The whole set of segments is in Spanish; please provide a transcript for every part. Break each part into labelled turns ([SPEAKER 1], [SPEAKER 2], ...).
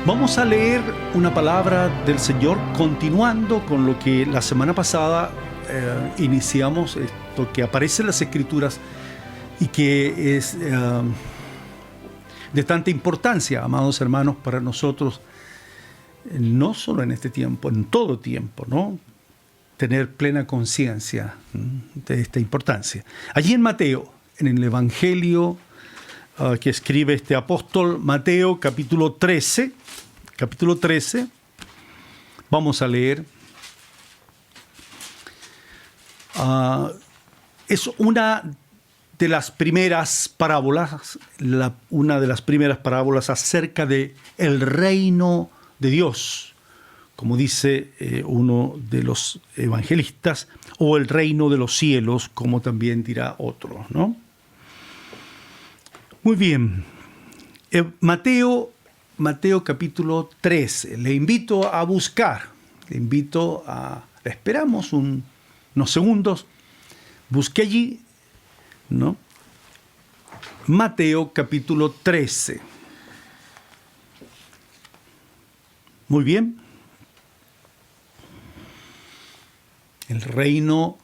[SPEAKER 1] Vamos a leer una palabra del Señor continuando con lo que la semana pasada iniciamos, esto que aparece en las Escrituras y que es de tanta importancia, amados hermanos, para nosotros, no solo en este tiempo, en todo tiempo, ¿no? Tener plena conciencia de esta importancia. Allí en Mateo, en el Evangelio que escribe este apóstol, Mateo capítulo 13, vamos a leer. Es una de las primeras parábolas, una de las primeras parábolas acerca de el reino de Dios, como dice uno de los evangelistas, o el reino de los cielos, como también dirá otro, ¿no? Muy bien. Mateo capítulo 13. Le invito a buscar, le esperamos unos segundos, busque allí, ¿no? Mateo capítulo 13. Muy bien. El reino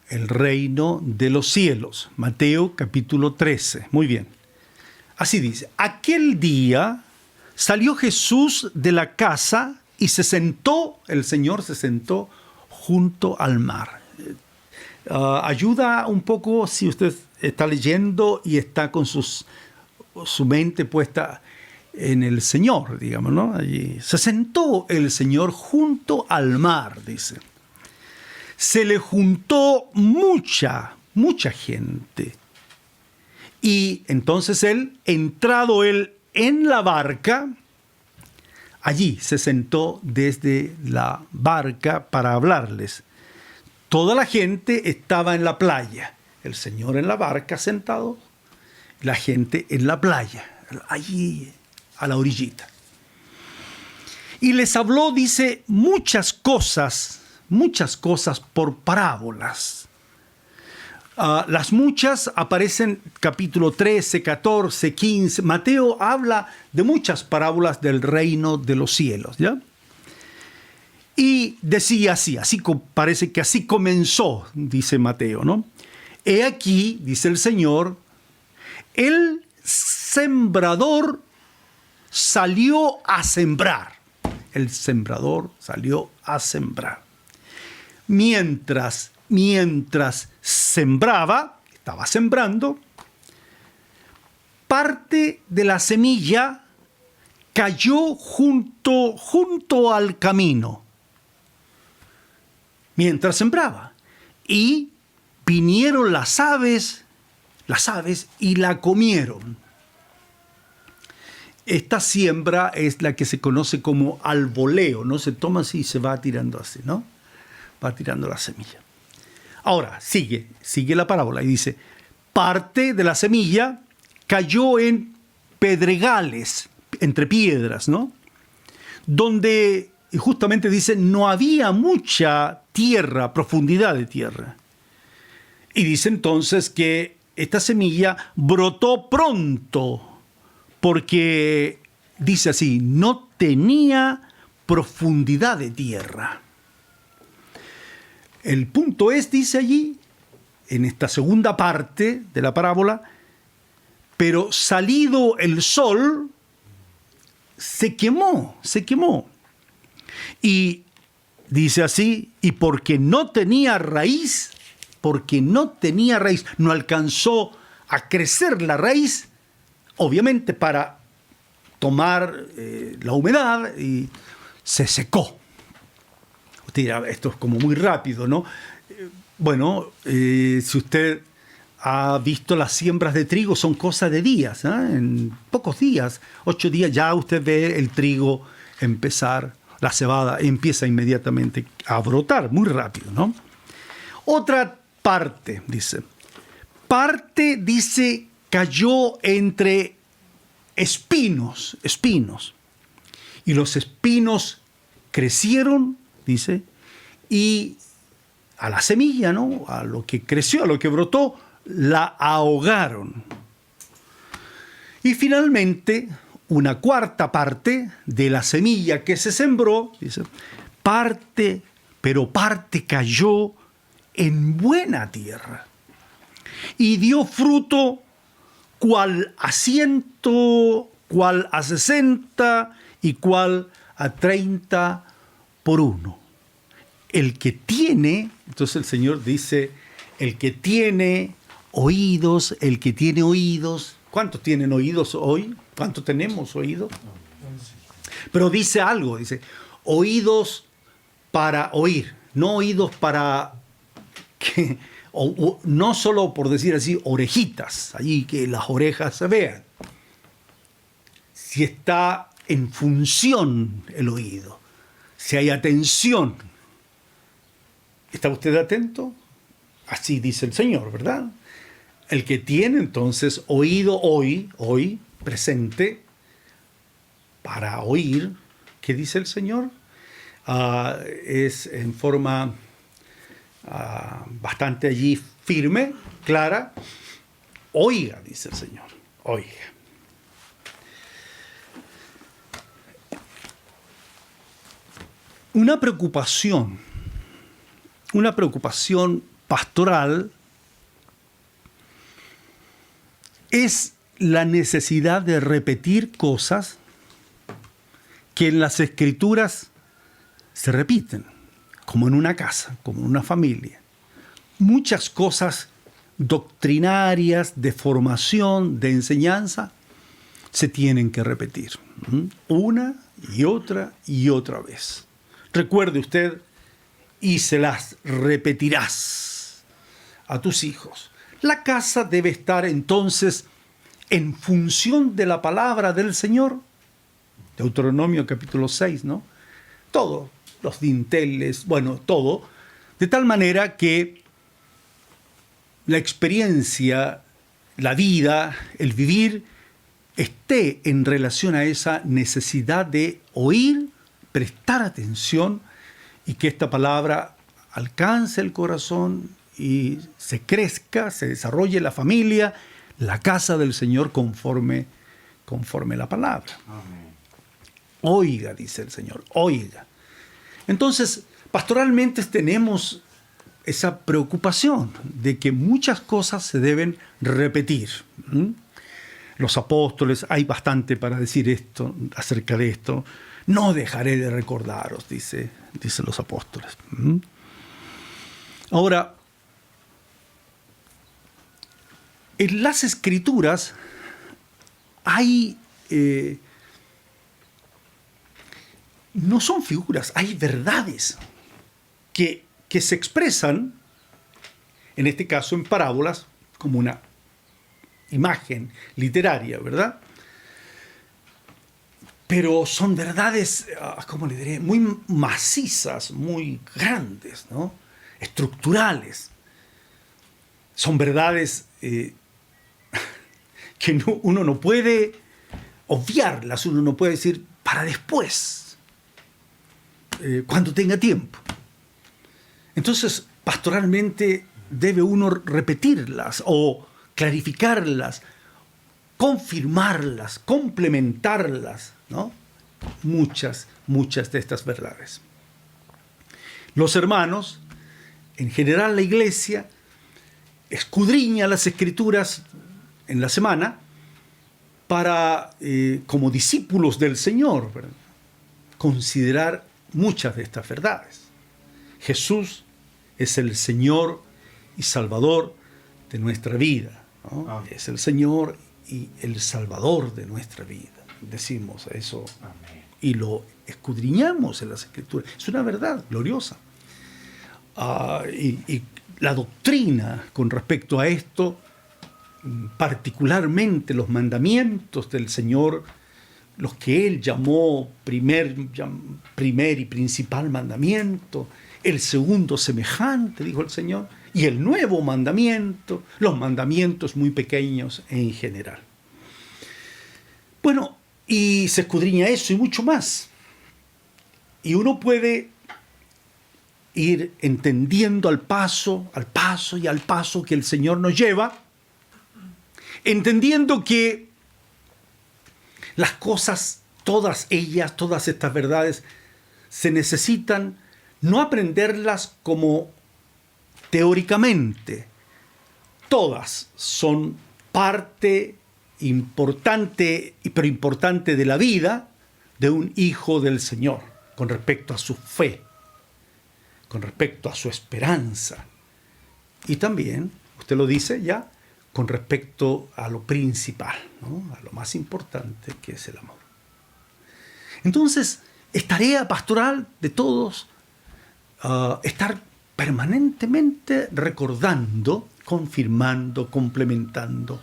[SPEAKER 1] de los cielos. Mateo capítulo 13. Muy bien. Así dice: aquel día salió Jesús de la casa y el Señor se sentó junto al mar. Ayuda un poco si usted está leyendo y está con su mente puesta en el Señor, digamos, ¿no? Allí se sentó el Señor junto al mar, dice. Se le juntó mucha gente. Y entonces entrado él en la barca, allí se sentó desde la barca para hablarles. Toda la gente estaba en la playa. El Señor en la barca sentado, la gente en la playa, allí a la orillita. Y les habló, dice, muchas cosas por parábolas. Las muchas aparecen capítulo 13, 14, 15. Mateo habla de muchas parábolas del reino de los cielos, ¿ya? Y decía así parece que así comenzó, dice Mateo, ¿no? He aquí, dice el Señor, el sembrador salió a sembrar. El sembrador salió a sembrar. Mientras sembraba, estaba sembrando, parte de la semilla cayó junto al camino. Mientras sembraba. Y vinieron las aves y la comieron. Esta siembra es la que se conoce como al voleo, ¿no? Se toma así y se va tirando así, ¿no? Va tirando la semilla. Ahora, sigue la parábola y dice, parte de la semilla cayó en pedregales, entre piedras, ¿no? Donde, justamente dice, no había mucha tierra, profundidad de tierra. Y dice entonces que esta semilla brotó pronto, porque, dice así, no tenía profundidad de tierra. El punto es, dice allí, en esta segunda parte de la parábola, pero salido el sol, se quemó. Y dice así, y porque no tenía raíz, no alcanzó a crecer la raíz, obviamente para tomar la humedad, y se secó. Usted dirá, esto es como muy rápido, ¿no? Si usted ha visto las siembras de trigo, son cosas de días, ¿eh? En pocos días, 8 días, ya usted ve el trigo empezar, la cebada empieza inmediatamente a brotar, muy rápido, ¿no? Otra parte, dice, cayó entre espinos, y los espinos crecieron, dice, y a la semilla, ¿no? A lo que creció, a lo que brotó, la ahogaron. Y finalmente, una cuarta parte de la semilla que se sembró, dice, pero parte cayó en buena tierra y dio fruto cual a 100, cual a 60 y cual a 30 por uno. El que tiene, entonces el Señor dice, el que tiene oídos, ¿cuántos tienen oídos hoy? ¿Cuántos tenemos oídos? Pero dice algo, dice, oídos para oír, no oídos para que, no solo por decir así, orejitas, allí que las orejas se vean. Si está en función el oído, si hay atención. ¿Está usted atento? Así dice el Señor, ¿verdad? El que tiene entonces oído hoy, presente, para oír, ¿qué dice el Señor? Es en forma bastante allí firme, clara. Oiga, dice el Señor, oiga. Una preocupación pastoral es la necesidad de repetir cosas que en las Escrituras se repiten, como en una casa, como en una familia. Muchas cosas doctrinarias, de formación, de enseñanza, se tienen que repetir una y otra vez. Recuerde usted, y se las repetirás a tus hijos. La casa debe estar entonces en función de la palabra del Señor. Deuteronomio capítulo 6, ¿no? Todo, los dinteles, bueno, todo. De tal manera que la experiencia, la vida, el vivir, esté en relación a esa necesidad de oír, prestar atención y que esta palabra alcance el corazón y se crezca, se desarrolle la familia, la casa del Señor conforme la palabra. Amén. Oiga, dice el Señor, oiga. Entonces, pastoralmente tenemos esa preocupación de que muchas cosas se deben repetir. Los apóstoles, hay bastante para decir esto, acerca de esto. No dejaré de recordaros, dicen los apóstoles. Ahora, en las Escrituras hay, no son figuras, hay verdades que se expresan, en este caso en parábolas, como una imagen literaria, ¿verdad? Pero son verdades, ¿cómo le diré?, muy macizas, muy grandes, ¿no? Estructurales. Son verdades que uno no puede obviarlas, uno no puede decir para después, cuando tenga tiempo. Entonces, pastoralmente debe uno repetirlas o clarificarlas, confirmarlas, complementarlas, ¿no? Muchas de estas verdades. Los hermanos, en general la iglesia, escudriña las Escrituras en la semana para, como discípulos del Señor, ¿verdad?, considerar muchas de estas verdades. Jesús es el Señor y Salvador de nuestra vida, ¿no? Es el Señor y el Salvador de nuestra vida. Decimos eso. Amén. Y lo escudriñamos en las Escrituras. Es una verdad gloriosa. Y la doctrina con respecto a esto, particularmente los mandamientos del Señor, los que Él llamó primer y principal mandamiento, el segundo semejante, dijo el Señor, y el nuevo mandamiento, los mandamientos muy pequeños en general. Bueno, y se escudriña eso y mucho más. Y uno puede ir entendiendo al paso que el Señor nos lleva, entendiendo que Las cosas, todas ellas, todas estas verdades, se necesitan no aprenderlas como teóricamente. Todas son parte importante, pero importante de la vida de un hijo del Señor, con respecto a su fe, con respecto a su esperanza. Y también, usted lo dice ya, con respecto a lo principal, ¿no? A lo más importante, que es el amor. Entonces, es tarea pastoral de todos estar permanentemente recordando, confirmando, complementando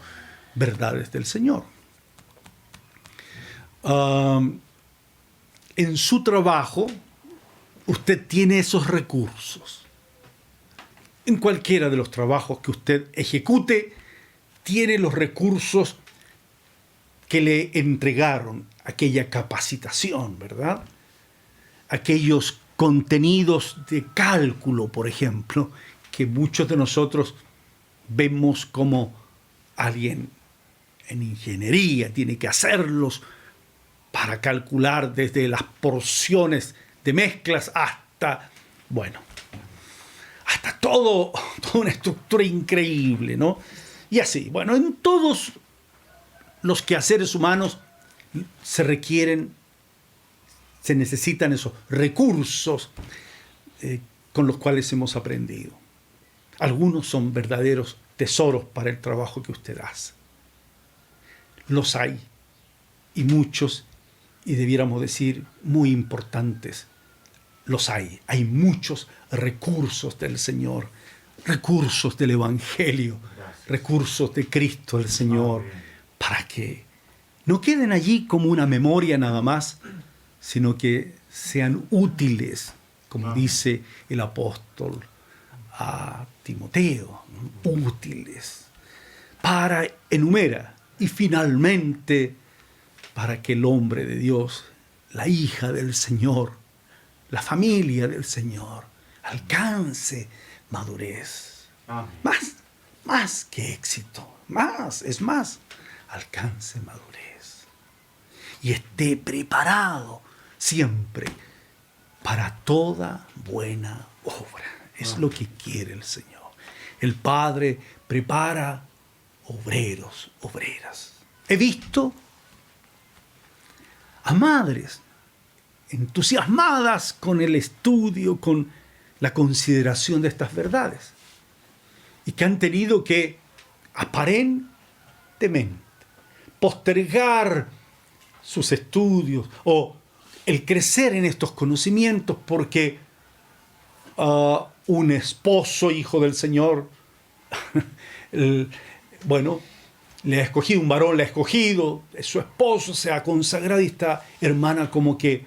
[SPEAKER 1] verdades del Señor. En su trabajo, usted tiene esos recursos. En cualquiera de los trabajos que usted ejecute, tiene los recursos que le entregaron, aquella capacitación, ¿verdad? Aquellos contenidos de cálculo, por ejemplo, que muchos de nosotros vemos como alguien en ingeniería tiene que hacerlos para calcular desde las porciones de mezclas hasta, bueno, hasta toda una estructura increíble, ¿no? Y así, bueno, en todos los quehaceres humanos se necesitan esos recursos con los cuales hemos aprendido. Algunos son verdaderos tesoros para el trabajo que usted hace. Los hay, y muchos, y debiéramos decir muy importantes, los hay. Hay muchos recursos del Señor, recursos del Evangelio, recursos de Cristo el Señor, para que no queden allí como una memoria nada más, sino que sean útiles, como dice el apóstol a Timoteo, ¿no? Útiles, para, enumera, y finalmente para que el hombre de Dios, la hija del Señor, la familia del Señor, alcance madurez. Más que éxito, alcance madurez. Y esté preparado siempre para toda buena obra. Es lo que quiere el Señor. El Padre prepara obreros, obreras. He visto a madres entusiasmadas con el estudio, con la consideración de estas verdades, y que han tenido que aparentemente postergar sus estudios o el crecer en estos conocimientos porque un esposo, hijo del Señor, le ha escogido, un varón le ha escogido, es su esposo, se ha consagrado, y esta hermana como que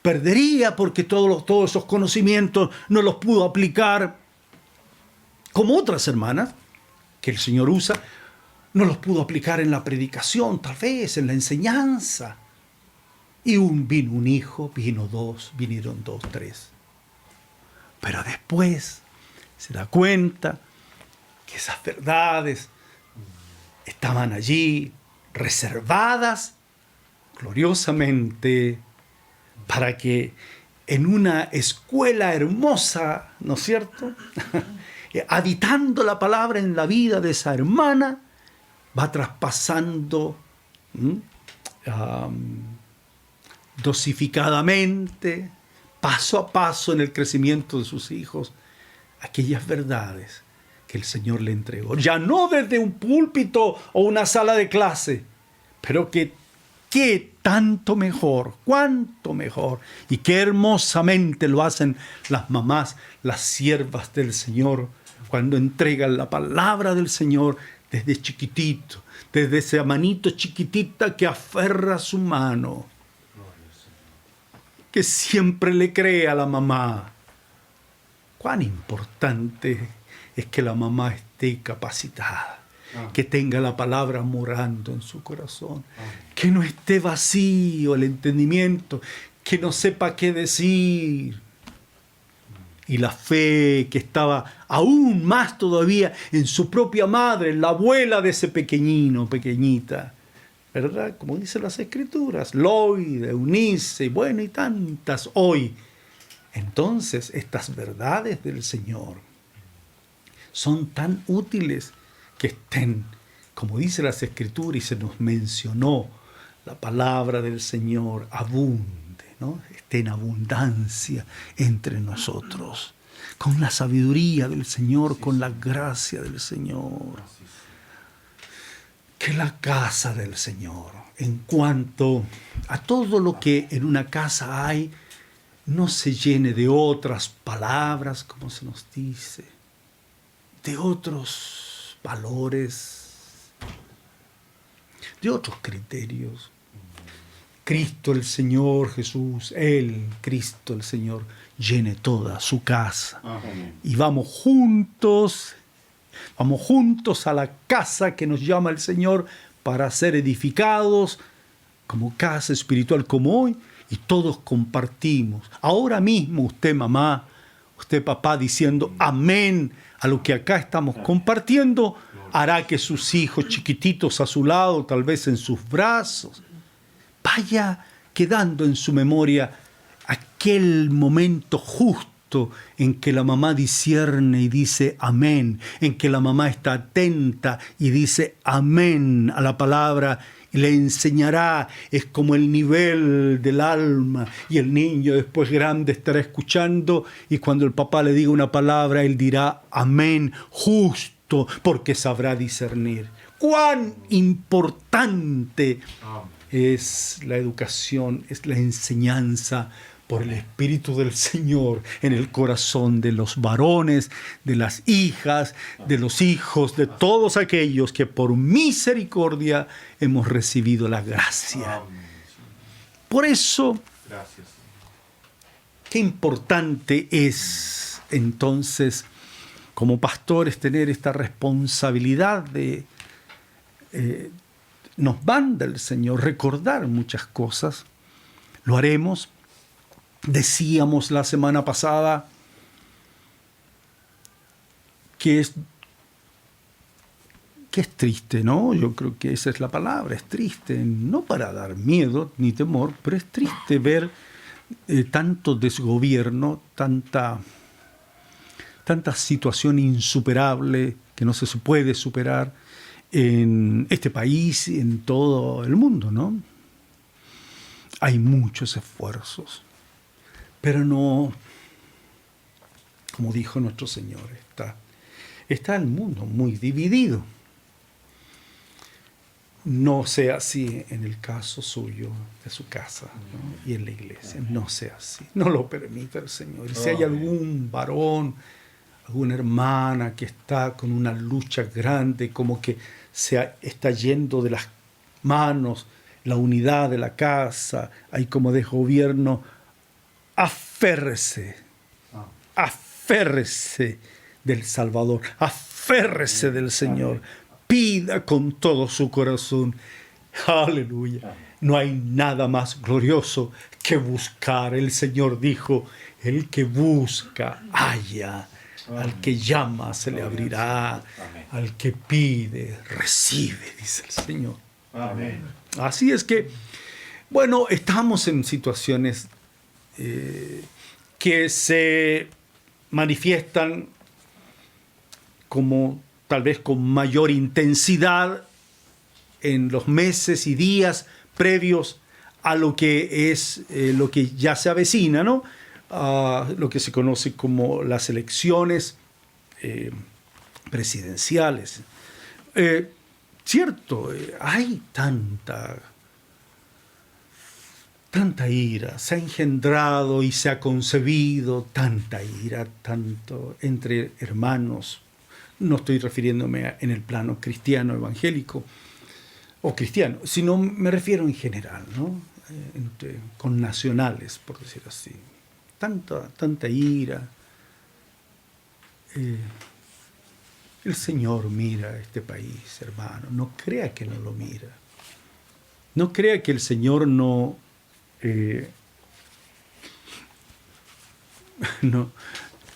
[SPEAKER 1] perdería porque todos esos conocimientos no los pudo aplicar, como otras hermanas que el Señor usa, no los pudo aplicar en la predicación, tal vez en la enseñanza. Y vino un hijo, vinieron dos, tres. Pero después se da cuenta que esas verdades estaban allí reservadas gloriosamente para que en una escuela hermosa, ¿no es cierto?, habitando la palabra en la vida de esa hermana, va traspasando dosificadamente, paso a paso en el crecimiento de sus hijos, aquellas verdades que el Señor le entregó. Ya no desde un púlpito o una sala de clase, pero que qué tanto mejor, cuánto mejor, y qué hermosamente lo hacen las mamás, las siervas del Señor, cuando entregan la palabra del Señor desde chiquitito, desde esa manito chiquitita que aferra su mano, que siempre le cree a la mamá. Cuán importante es que la mamá esté capacitada, que tenga la palabra morando en su corazón, que no esté vacío el entendimiento, que no sepa qué decir. Y la fe que estaba aún más todavía en su propia madre, en la abuela de ese pequeñita, ¿verdad? Como dicen las Escrituras, Loida, Eunice, bueno, y tantas hoy. Entonces, estas verdades del Señor son tan útiles que estén, como dice las Escrituras, y se nos mencionó, la palabra del Señor abunde, ¿no? Esté en abundancia entre nosotros, con la sabiduría del Señor, con la gracia del Señor. Que la casa del Señor, en cuanto a todo lo que en una casa hay, no se llene de otras palabras, como se nos dice, de otros valores, de otros criterios. Cristo el Señor Jesús, Él, Cristo el Señor, llene toda su casa.
[SPEAKER 2] Amén.
[SPEAKER 1] Y vamos juntos a la casa que nos llama el Señor para ser edificados como casa espiritual como hoy, y todos compartimos. Ahora mismo usted mamá, usted papá, diciendo amén a lo que acá estamos compartiendo, hará que sus hijos chiquititos a su lado, tal vez en sus brazos, vaya quedando en su memoria aquel momento justo en que la mamá discierne y dice amén, en que la mamá está atenta y dice amén a la palabra y le enseñará. Es como el nivel del alma, y el niño después grande estará escuchando, y cuando el papá le diga una palabra, él dirá amén, justo, porque sabrá discernir. ¡Cuán importante es la educación, es la enseñanza por el Espíritu del Señor en el corazón de los varones, de las hijas, de los hijos, de todos aquellos que por misericordia hemos recibido la gracia? Por eso, qué importante es entonces como pastores tener esta responsabilidad de nos manda el Señor recordar muchas cosas. Lo haremos. Decíamos la semana pasada que es triste, ¿no? Yo creo que esa es la palabra, es triste, no para dar miedo ni temor, pero es triste ver tanto desgobierno, tanta situación insuperable que no se puede superar en este país y en todo el mundo, ¿no? Hay muchos esfuerzos, pero no, como dijo nuestro Señor, está el mundo muy dividido. No sea así en el caso suyo, de su casa, ¿no? Y en la iglesia. No sea así. No lo permita el Señor. Y si hay algún varón, alguna hermana que está con una lucha grande, como que está yendo de las manos la unidad de la casa, hay como desgobierno, aférrese del Salvador, aférrese del Señor, pida con todo su corazón. Aleluya. No hay nada más glorioso que buscar. El Señor dijo, el que busca, halla. Al que llama se le abrirá. Al que pide, recibe, dice el Señor.
[SPEAKER 2] Amén.
[SPEAKER 1] Así es que, bueno, estamos en situaciones que se manifiestan como tal vez con mayor intensidad en los meses y días previos a lo que es lo que ya se avecina, ¿no? Lo que se conoce como las elecciones presidenciales. Cierto, hay tanta ira, se ha engendrado y se ha concebido tanta ira, tanto entre hermanos. No estoy refiriéndome en el plano cristiano, evangélico o cristiano, sino me refiero en general, ¿no? Con nacionales, por decir así. Tanta ira. El Señor mira a este país, hermano. No crea que no lo mira. No crea que el Señor no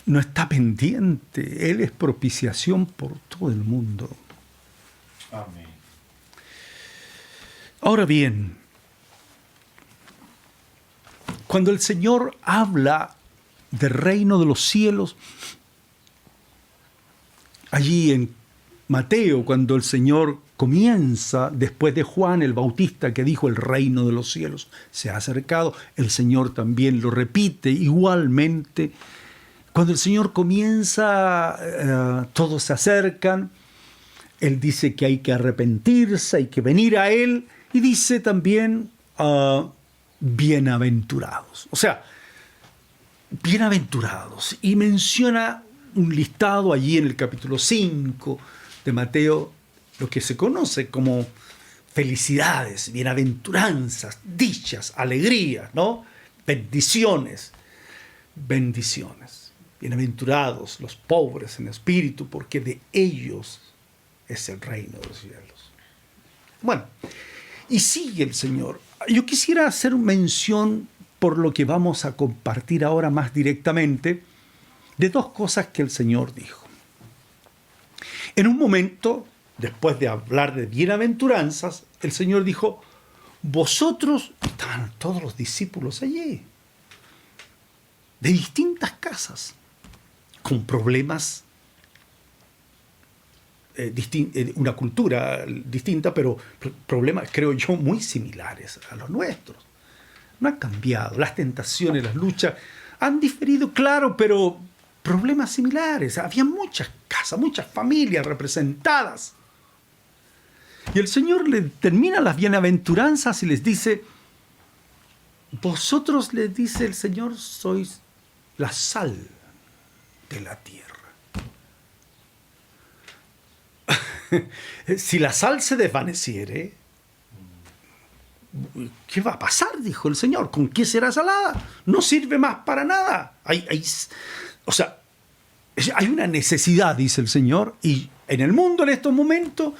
[SPEAKER 1] está pendiente. Él es propiciación por todo el mundo.
[SPEAKER 2] Amén.
[SPEAKER 1] Ahora bien, cuando el Señor habla del reino de los cielos, allí en Mateo, cuando el Señor comienza, después de Juan el Bautista que dijo el reino de los cielos se ha acercado, el Señor también lo repite igualmente. Cuando el Señor comienza, todos se acercan, Él dice que hay que arrepentirse, hay que venir a Él, y dice también bienaventurados. O sea, bienaventurados. Y menciona un listado allí en el capítulo 5 de Mateo, lo que se conoce como felicidades, bienaventuranzas, dichas, alegrías, ¿no? Bendiciones, bendiciones. Bienaventurados los pobres en espíritu, porque de ellos es el reino de los cielos. Bueno, y sigue el Señor. Yo quisiera hacer mención, por lo que vamos a compartir ahora más directamente, de dos cosas que el Señor dijo. En un momento, después de hablar de bienaventuranzas, el Señor dijo, vosotros, estaban todos los discípulos allí, de distintas casas, con problemas, una cultura distinta, pero problemas, creo yo, muy similares a los nuestros. No han cambiado, las tentaciones, las luchas han diferido, claro, pero problemas similares. Había muchas casas, muchas familias representadas. Y el Señor le termina las bienaventuranzas y les dice, vosotros, les dice el Señor, sois la sal de la tierra. Si la sal se desvaneciere, ¿qué va a pasar? Dijo el Señor. ¿Con qué será salada? No sirve más para nada. O sea, hay una necesidad, dice el Señor, y en el mundo en estos momentos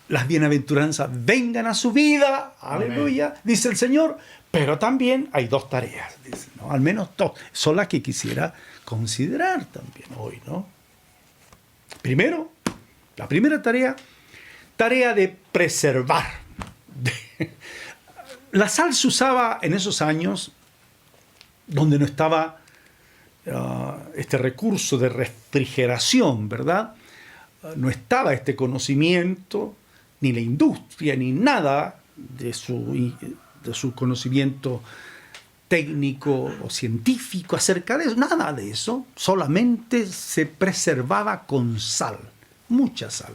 [SPEAKER 1] las bienaventuranzas vengan a su vida, aleluya, dice el Señor, pero también hay dos tareas, dice, ¿no? Al menos dos, son las que quisiera considerar también hoy, ¿no? Primero, la primera tarea de preservar. La sal se usaba en esos años donde no estaba este recurso de refrigeración, ¿verdad? No estaba este conocimiento, ni la industria, ni nada de su conocimiento técnico o científico acerca de eso, nada de eso, solamente se preservaba con sal, mucha sal.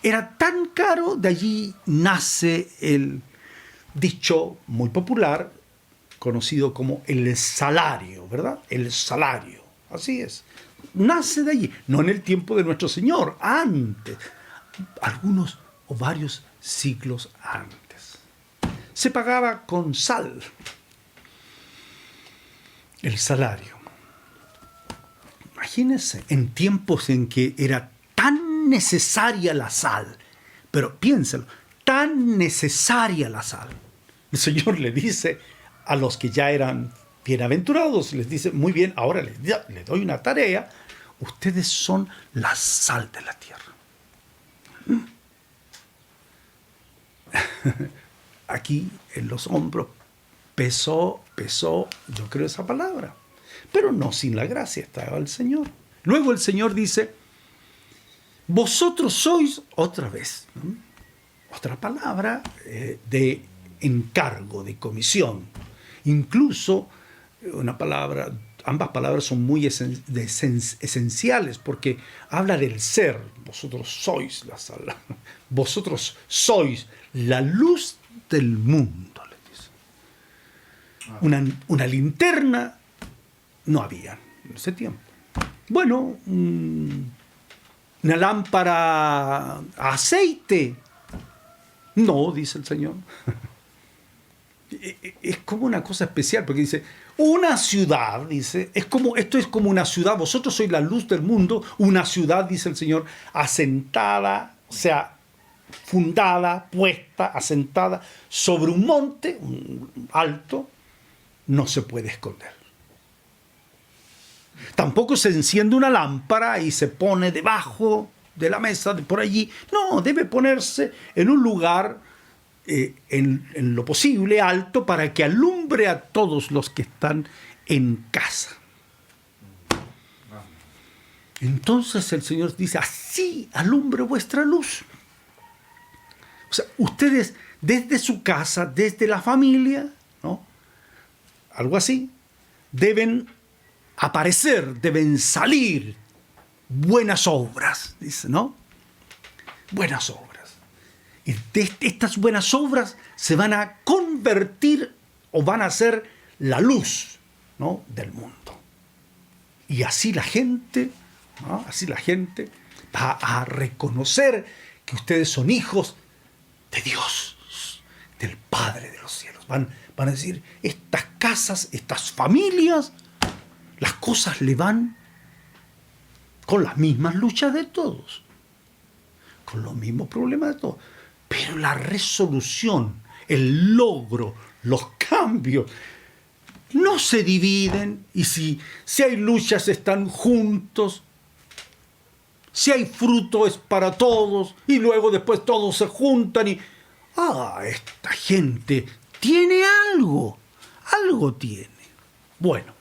[SPEAKER 1] Era tan caro, de allí nace el dicho muy popular, conocido como el salario, ¿verdad? El salario, así es. Nace de allí, no en el tiempo de nuestro Señor, antes, algunos o varios siglos antes. Se pagaba con sal, el salario. Imagínense, en tiempos en que era tan necesaria la sal, pero piénselo, tan necesaria la sal. El Señor le dice a los que ya eran bienaventurados, les dice, muy bien, ahora les doy una tarea, ustedes son la sal de la tierra. Aquí en los hombros pesó, yo creo esa palabra, pero no sin la gracia estaba el Señor. Luego el Señor dice, vosotros sois, otra vez, ¿no? Otra palabra de encargo, de comisión. Incluso ambas palabras son muy esenciales porque habla del ser. Vosotros sois la sal. Vosotros sois la luz del mundo, le dice. Una linterna no había en ese tiempo. Bueno, una lámpara a aceite. No, dice el Señor. Es como una cosa especial, porque dice, una ciudad, dice, esto es como una ciudad, vosotros sois la luz del mundo, una ciudad, dice el Señor, asentada, o sea, fundada, puesta, asentada sobre un monte alto, no se puede esconder. Tampoco se enciende una lámpara y se pone debajo de la mesa, por allí. No, debe ponerse en un lugar en lo posible alto para que alumbre a todos los que están en casa. Entonces el Señor dice, así alumbre vuestra luz. O sea, ustedes desde su casa, desde la familia, ¿no? Algo así, deben aparecer, deben salir buenas obras, dice, ¿no? Buenas obras. Y de estas buenas obras se van a convertir o van a ser la luz, ¿no?, del mundo. Y así la gente, ¿no?, así la gente va a reconocer que ustedes son hijos de Dios, del Padre de los cielos. Van a decir, estas casas, estas familias, las cosas le van con las mismas luchas de todos, con los mismos problemas de todos. Pero la resolución, el logro, los cambios, no se dividen, y si hay luchas están juntos, si hay fruto es para todos, y luego después todos se juntan y... esta gente tiene algo tiene. Bueno,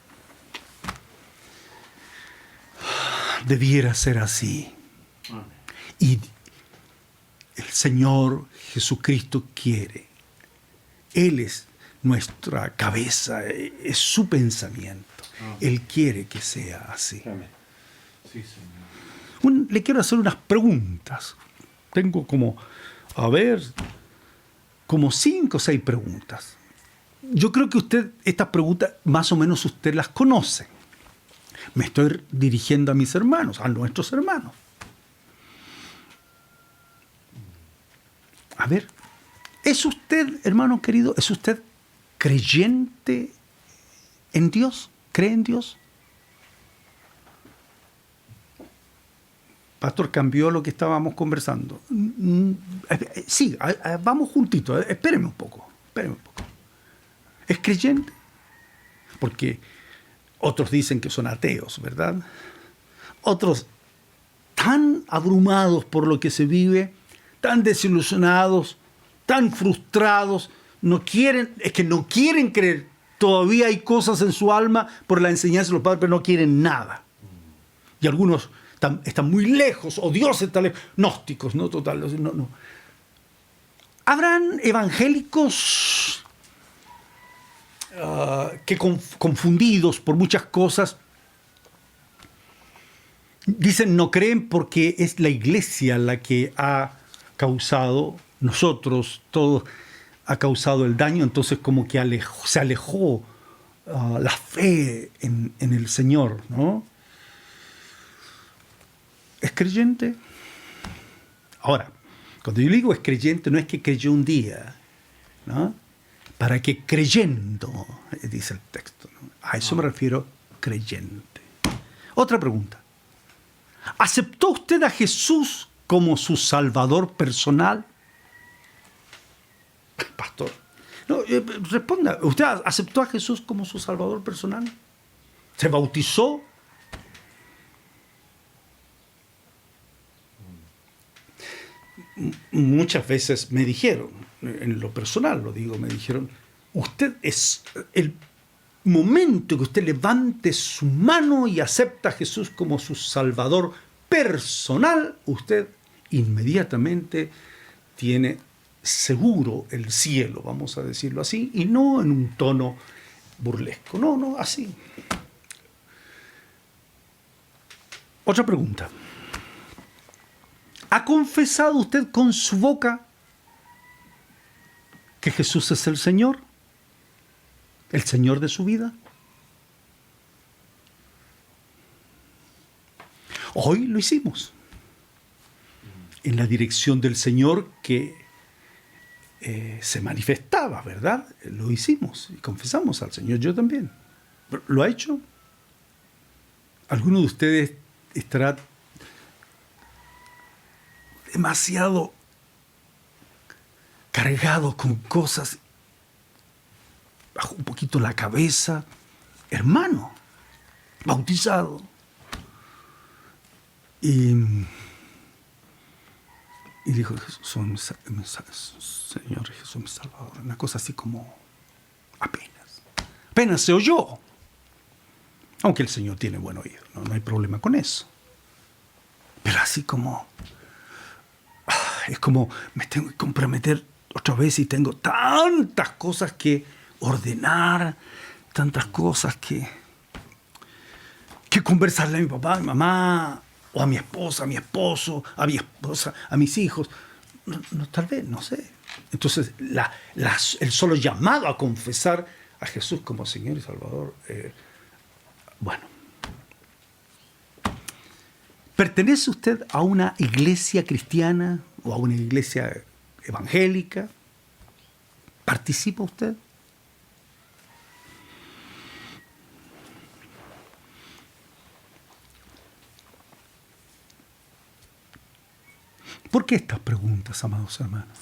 [SPEAKER 1] debiera ser así. Y el Señor Jesucristo quiere. Él es nuestra cabeza, es su pensamiento. Él quiere que sea así.
[SPEAKER 2] Sí, Señor.
[SPEAKER 1] Le quiero hacer unas preguntas. Tengo como 5 o 6 preguntas. Yo creo que estas preguntas más o menos usted las conoce. Me estoy dirigiendo a mis hermanos, a nuestros hermanos. A ver, ¿es usted, hermano querido, es usted creyente en Dios? ¿Cree en Dios? Pastor, cambió lo que estábamos conversando. Sí, vamos juntitos, espéreme un poco. ¿Es creyente? Porque otros dicen que son ateos, ¿verdad? Otros tan abrumados por lo que se vive, tan desilusionados, tan frustrados, no quieren creer. Todavía hay cosas en su alma por la enseñanza de los padres, pero no quieren nada. Y algunos están muy lejos, o Dios está lejos, gnósticos, no totales, no. Habrán evangélicos que confundidos por muchas cosas dicen no creen porque es la iglesia la que ha causado, nosotros todos, ha causado el daño, entonces como que se alejó la fe en el Señor, ¿no? ¿Es creyente? Ahora, cuando yo digo es creyente, no es que creyó un día, ¿no? Para que creyendo, dice el texto, ¿no? A eso me refiero, creyente. Otra pregunta. ¿Aceptó usted a Jesús como su Salvador personal? Pastor, no, responda. ¿Usted aceptó a Jesús como su Salvador personal? ¿Se bautizó? Muchas veces me dijeron, en lo personal lo digo, me dijeron, usted es el momento que usted levante su mano y acepta a Jesús como su Salvador personal, usted inmediatamente tiene seguro el cielo, vamos a decirlo así, y no en un tono burlesco, no, así. Otra pregunta. ¿Ha confesado usted con su boca que Jesús es el Señor de su vida? Hoy lo hicimos, en la dirección del Señor que se manifestaba, ¿verdad? Lo hicimos y confesamos al Señor, yo también. ¿Lo ha hecho? ¿Alguno de ustedes estará demasiado cargado con cosas, bajo un poquito la cabeza? Hermano, bautizado, y Y dijo, Señor Jesús, mi Salvador. Una cosa así como apenas se oyó. Aunque el Señor tiene buen oído, no hay problema con eso. Pero así como, es como me tengo que comprometer otra vez y tengo tantas cosas que ordenar, tantas cosas que conversarle a mi papá, a mi mamá, o a mi esposa, a mi esposo, a mi esposa, a mis hijos. No, tal vez, no sé. Entonces, el solo llamado a confesar a Jesús como Señor y Salvador, bueno. ¿Pertenece usted a una iglesia cristiana o a una iglesia evangélica? ¿Participa usted? ¿Por qué estas preguntas, amados hermanos?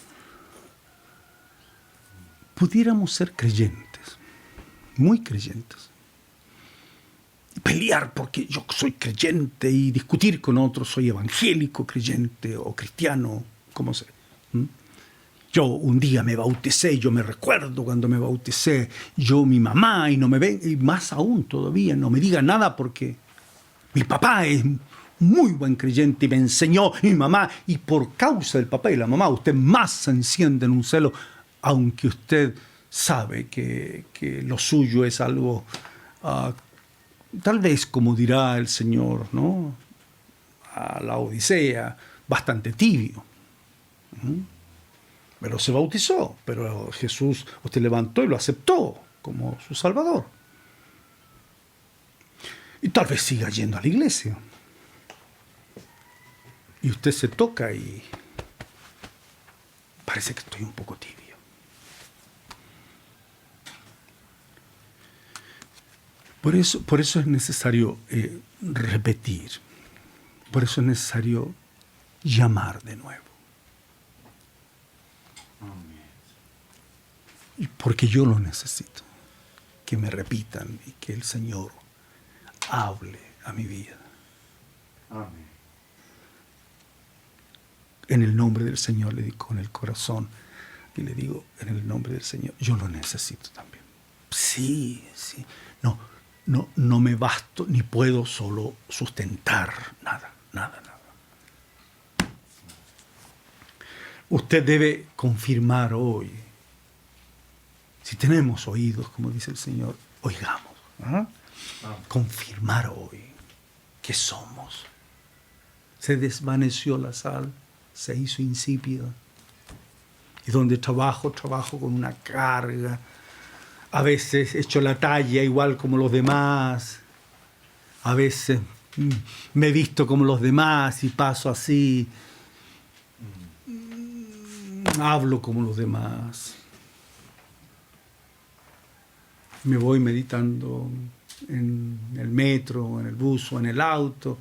[SPEAKER 1] Pudiéramos ser creyentes, muy creyentes, y pelear porque yo soy creyente y discutir con otros, soy evangélico, creyente o cristiano, como sea. Yo un día me bauticé, yo me recuerdo cuando me bauticé, yo, mi mamá, y no me ven, y más aún todavía, no me diga nada porque mi papá es muy buen creyente y me enseñó, y mi mamá, y por causa del papá y la mamá, usted más se enciende en un celo, aunque usted sabe que lo suyo es algo, tal vez como dirá el Señor, ¿no? A la Odisea, bastante tibio. Pero se bautizó, pero Jesús usted levantó y lo aceptó como su Salvador. Y tal vez siga yendo a la iglesia. Y usted se toca y parece que estoy un poco tibio. Por eso es necesario repetir. Por eso es necesario llamar de nuevo. Y porque yo lo necesito. Que me repitan y que el Señor hable a mi vida.
[SPEAKER 2] Amén.
[SPEAKER 1] En el nombre del Señor le digo con el corazón y le digo en el nombre del Señor, yo lo necesito también. Sí. No me basto ni puedo solo sustentar nada. Usted debe confirmar hoy. Si tenemos oídos, como dice el Señor, oigamos. Confirmar hoy que somos. Se desvaneció la sal, se hizo insípida. Y donde trabajo con una carga. A veces echo la talla igual como los demás. A veces me visto como los demás y paso así. Hablo como los demás. Me voy meditando en el metro, en el bus o en el auto.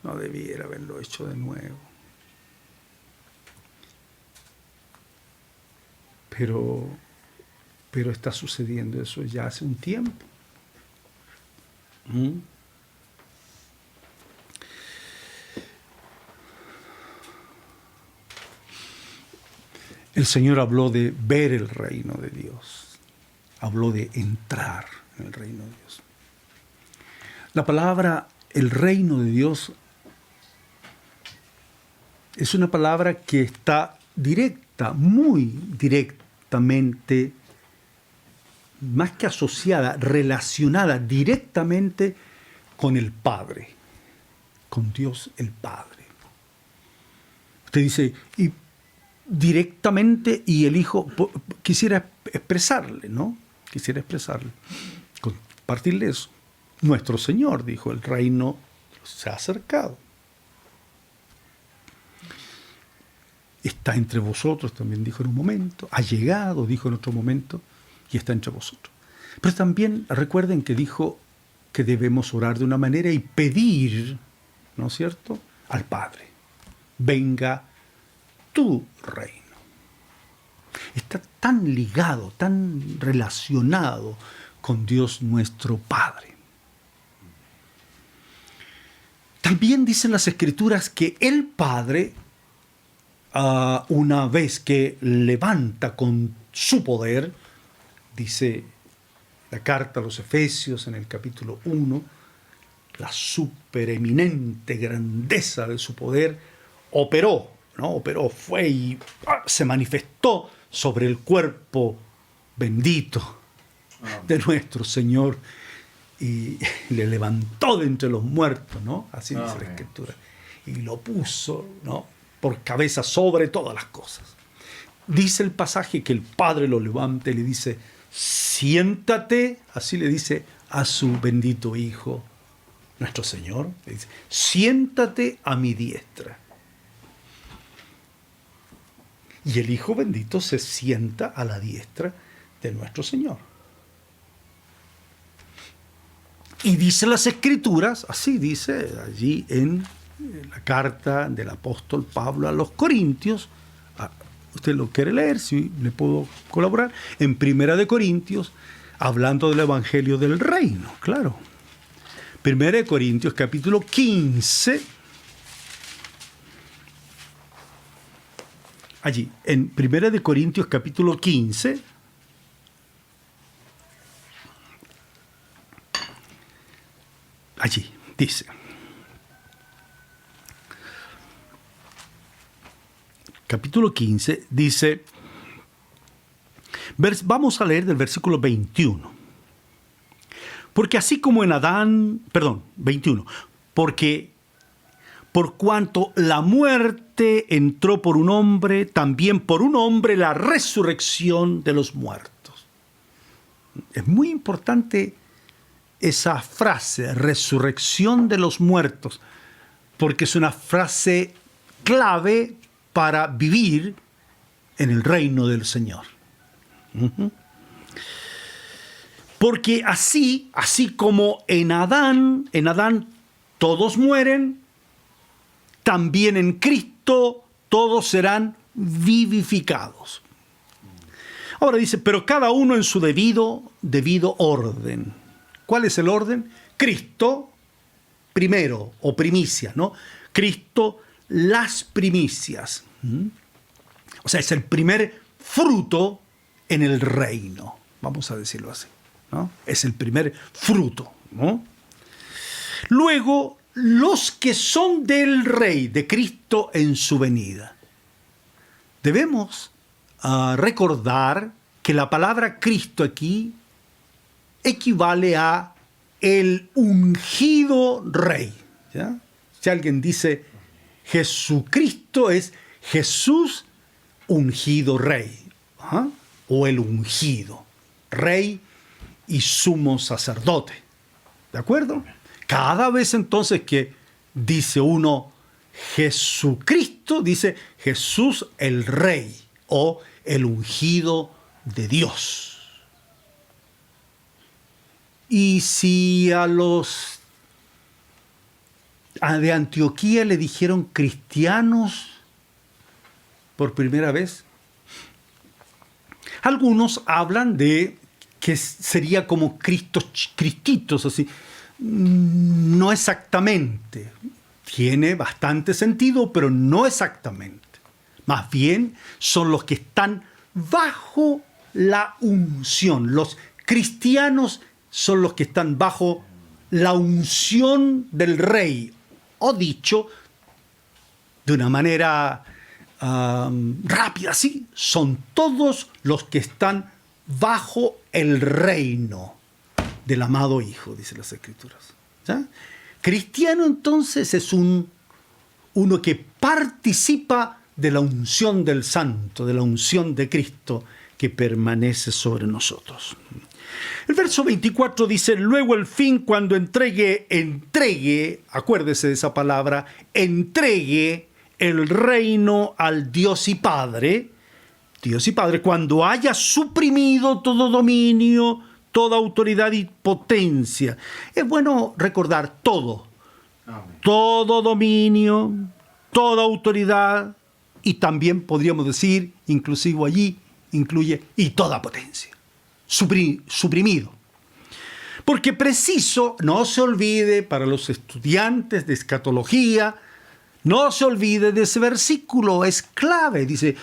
[SPEAKER 1] No debiera haberlo hecho de nuevo. Pero está sucediendo eso ya hace un tiempo. El Señor habló de ver el reino de Dios. Habló de entrar en el reino de Dios. La palabra el reino de Dios es una palabra que está directa, muy directamente, más que asociada, relacionada directamente con el Padre, con Dios el Padre. Usted dice, y directamente, y el Hijo, quisiera expresarle, ¿no? Quisiera expresarle, compartirle eso. Nuestro Señor dijo, el reino se ha acercado. Está entre vosotros, también dijo en un momento. Ha llegado, dijo en otro momento, y está entre vosotros. Pero también recuerden que dijo que debemos orar de una manera y pedir, ¿no es cierto?, al Padre. Venga tu reino. Está tan ligado, tan relacionado con Dios nuestro Padre. También dicen las Escrituras que el Padre una vez que levanta con su poder, dice la carta a los Efesios en el capítulo 1, la supereminente grandeza de su poder operó, ¿no? Operó, fue y se manifestó sobre el cuerpo bendito de nuestro Señor y le levantó de entre los muertos, ¿no? Así dice la Escritura. Y lo puso, ¿no?, por cabeza sobre todas las cosas. Dice el pasaje que el Padre lo levanta y le dice: siéntate, así le dice a su bendito Hijo, nuestro Señor, le dice: siéntate a mi diestra. Y el Hijo bendito se sienta a la diestra de nuestro Señor. Y dice las Escrituras, así dice allí en la carta del apóstol Pablo a los Corintios, usted lo quiere leer, si le puedo colaborar, en Primera de Corintios, hablando del Evangelio del Reino, claro. Primera de Corintios, capítulo 15, allí, en Primera de Corintios, capítulo 15, allí, dice: capítulo 15, dice, vamos a leer del versículo 21. Porque así como en Adán, 21, porque por cuanto la muerte entró por un hombre, también por un hombre la resurrección de los muertos. Es muy importante esa frase, resurrección de los muertos, porque es una frase clave para vivir en el reino del Señor. Porque así como en Adán todos mueren, también en Cristo todos serán vivificados. Ahora dice, pero cada uno en su debido orden. ¿Cuál es el orden? Cristo primero, o primicia, ¿no? Cristo, las primicias. O sea, es el primer fruto en el reino, vamos a decirlo así, ¿no? Es el primer fruto, ¿no? Luego, los que son del Rey, de Cristo en su venida. Debemos recordar que la palabra Cristo aquí equivale a el ungido Rey, ¿ya? Si alguien dice Jesucristo, es Jesús ungido Rey, o el ungido Rey y sumo sacerdote, ¿de acuerdo? Cada vez entonces que dice uno Jesucristo, dice Jesús el Rey o el ungido de Dios. Y si a los de Antioquía le dijeron cristianos por primera vez, algunos hablan de que sería como cristitos, así. No exactamente. Tiene bastante sentido, pero no exactamente. Más bien son los que están bajo la unción. Los cristianos son los que están bajo la unción del Rey. O dicho de una manera rápida, sí, son todos los que están bajo el reino del amado Hijo, dice las Escrituras. ¿Ya? Cristiano entonces es uno que participa de la unción del Santo, de la unción de Cristo que permanece sobre nosotros. El verso 24 dice, luego el fin cuando entregue, acuérdese de esa palabra, entregue el reino al Dios y Padre, cuando haya suprimido todo dominio, toda autoridad y potencia. Es bueno recordar todo. Amén. Todo dominio, toda autoridad y también podríamos decir, inclusive allí, incluye y toda potencia. Suprimido. Porque preciso, no se olvide para los estudiantes de escatología, No se olvide de ese versículo, es clave. Dice,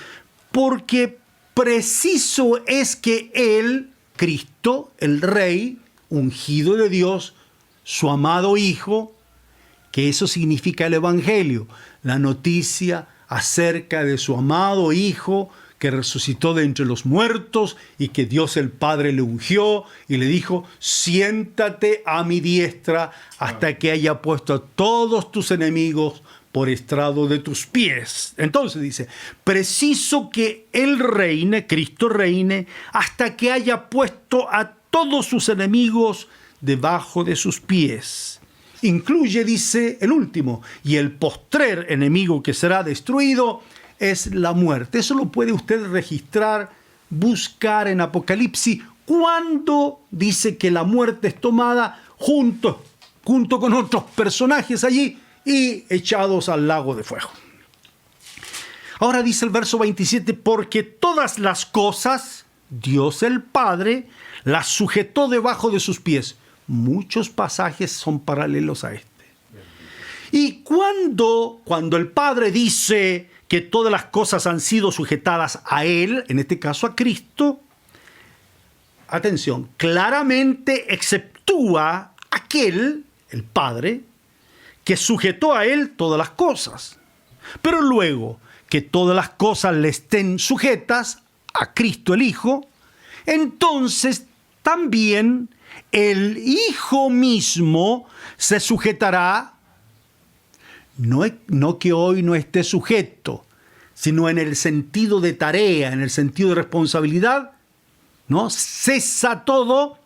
[SPEAKER 1] porque preciso es que Él, Cristo, el Rey, ungido de Dios, su amado Hijo, que eso significa el Evangelio, la noticia acerca de su amado Hijo que resucitó de entre los muertos y que Dios el Padre le ungió y le dijo, siéntate a mi diestra hasta que haya puesto a todos tus enemigos por estrado de tus pies. Entonces dice, preciso que Él reine, Cristo reine, hasta que haya puesto a todos sus enemigos debajo de sus pies. Incluye, dice el último, y el postrer enemigo que será destruido es la muerte. Eso lo puede usted registrar, buscar en Apocalipsis, cuando dice que la muerte es tomada junto con otros personajes allí y echados al lago de fuego. Ahora dice el verso 27, porque todas las cosas, Dios el Padre, las sujetó debajo de sus pies. Muchos pasajes son paralelos a este. Y cuando el Padre dice que todas las cosas han sido sujetadas a Él, en este caso a Cristo, atención, claramente exceptúa aquel, el Padre, que sujetó a Él todas las cosas. Pero luego que todas las cosas le estén sujetas a Cristo el Hijo, entonces también el Hijo mismo se sujetará, no que hoy no esté sujeto, sino en el sentido de tarea, en el sentido de responsabilidad, ¿no? Cesa todo,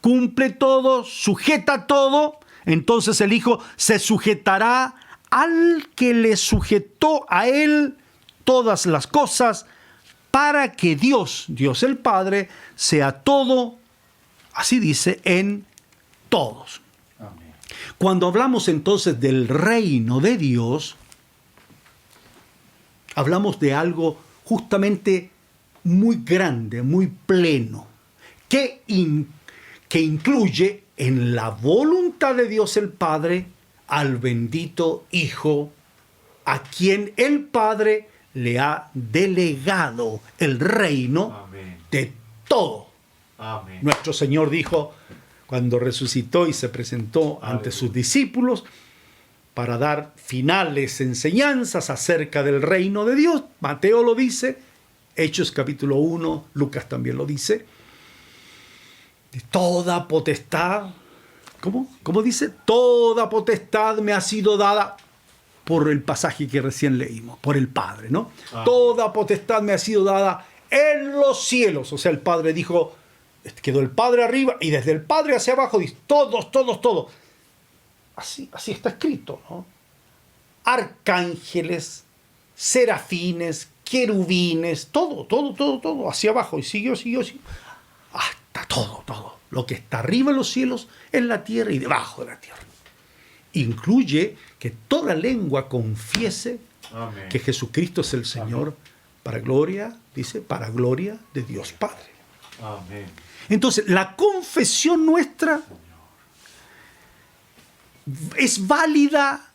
[SPEAKER 1] cumple todo, sujeta todo. Entonces el Hijo se sujetará al que le sujetó a Él todas las cosas, para que Dios el Padre, sea todo, así dice, en todos.
[SPEAKER 2] Amén.
[SPEAKER 1] Cuando hablamos entonces del reino de Dios, hablamos de algo justamente muy grande, muy pleno, que incluye en la voluntad de Dios el Padre al bendito Hijo, a quien el Padre le ha delegado el reino
[SPEAKER 2] Amén.
[SPEAKER 1] de todo.
[SPEAKER 2] Amén.
[SPEAKER 1] Nuestro Señor dijo, cuando resucitó y se presentó ante sus discípulos para dar finales enseñanzas acerca del reino de Dios, Mateo lo dice, Hechos capítulo 1, Lucas también lo dice, de toda potestad, ¿cómo dice? Toda potestad me ha sido dada por el pasaje que recién leímos, por el Padre, ¿no?
[SPEAKER 2] Amén.
[SPEAKER 1] Toda potestad me ha sido dada en los cielos. O sea, el Padre dijo, quedó el Padre arriba y desde el Padre hacia abajo dice, todos. Así está escrito, ¿no? Arcángeles, serafines, querubines, todo, hacia abajo. Y siguió. Hasta todo. Lo que está arriba en los cielos, en la tierra y debajo de la tierra. Incluye que toda lengua confiese
[SPEAKER 2] Amén.
[SPEAKER 1] que Jesucristo es el Señor, para gloria de Dios Padre.
[SPEAKER 2] Amén.
[SPEAKER 1] Entonces, la confesión nuestra es válida.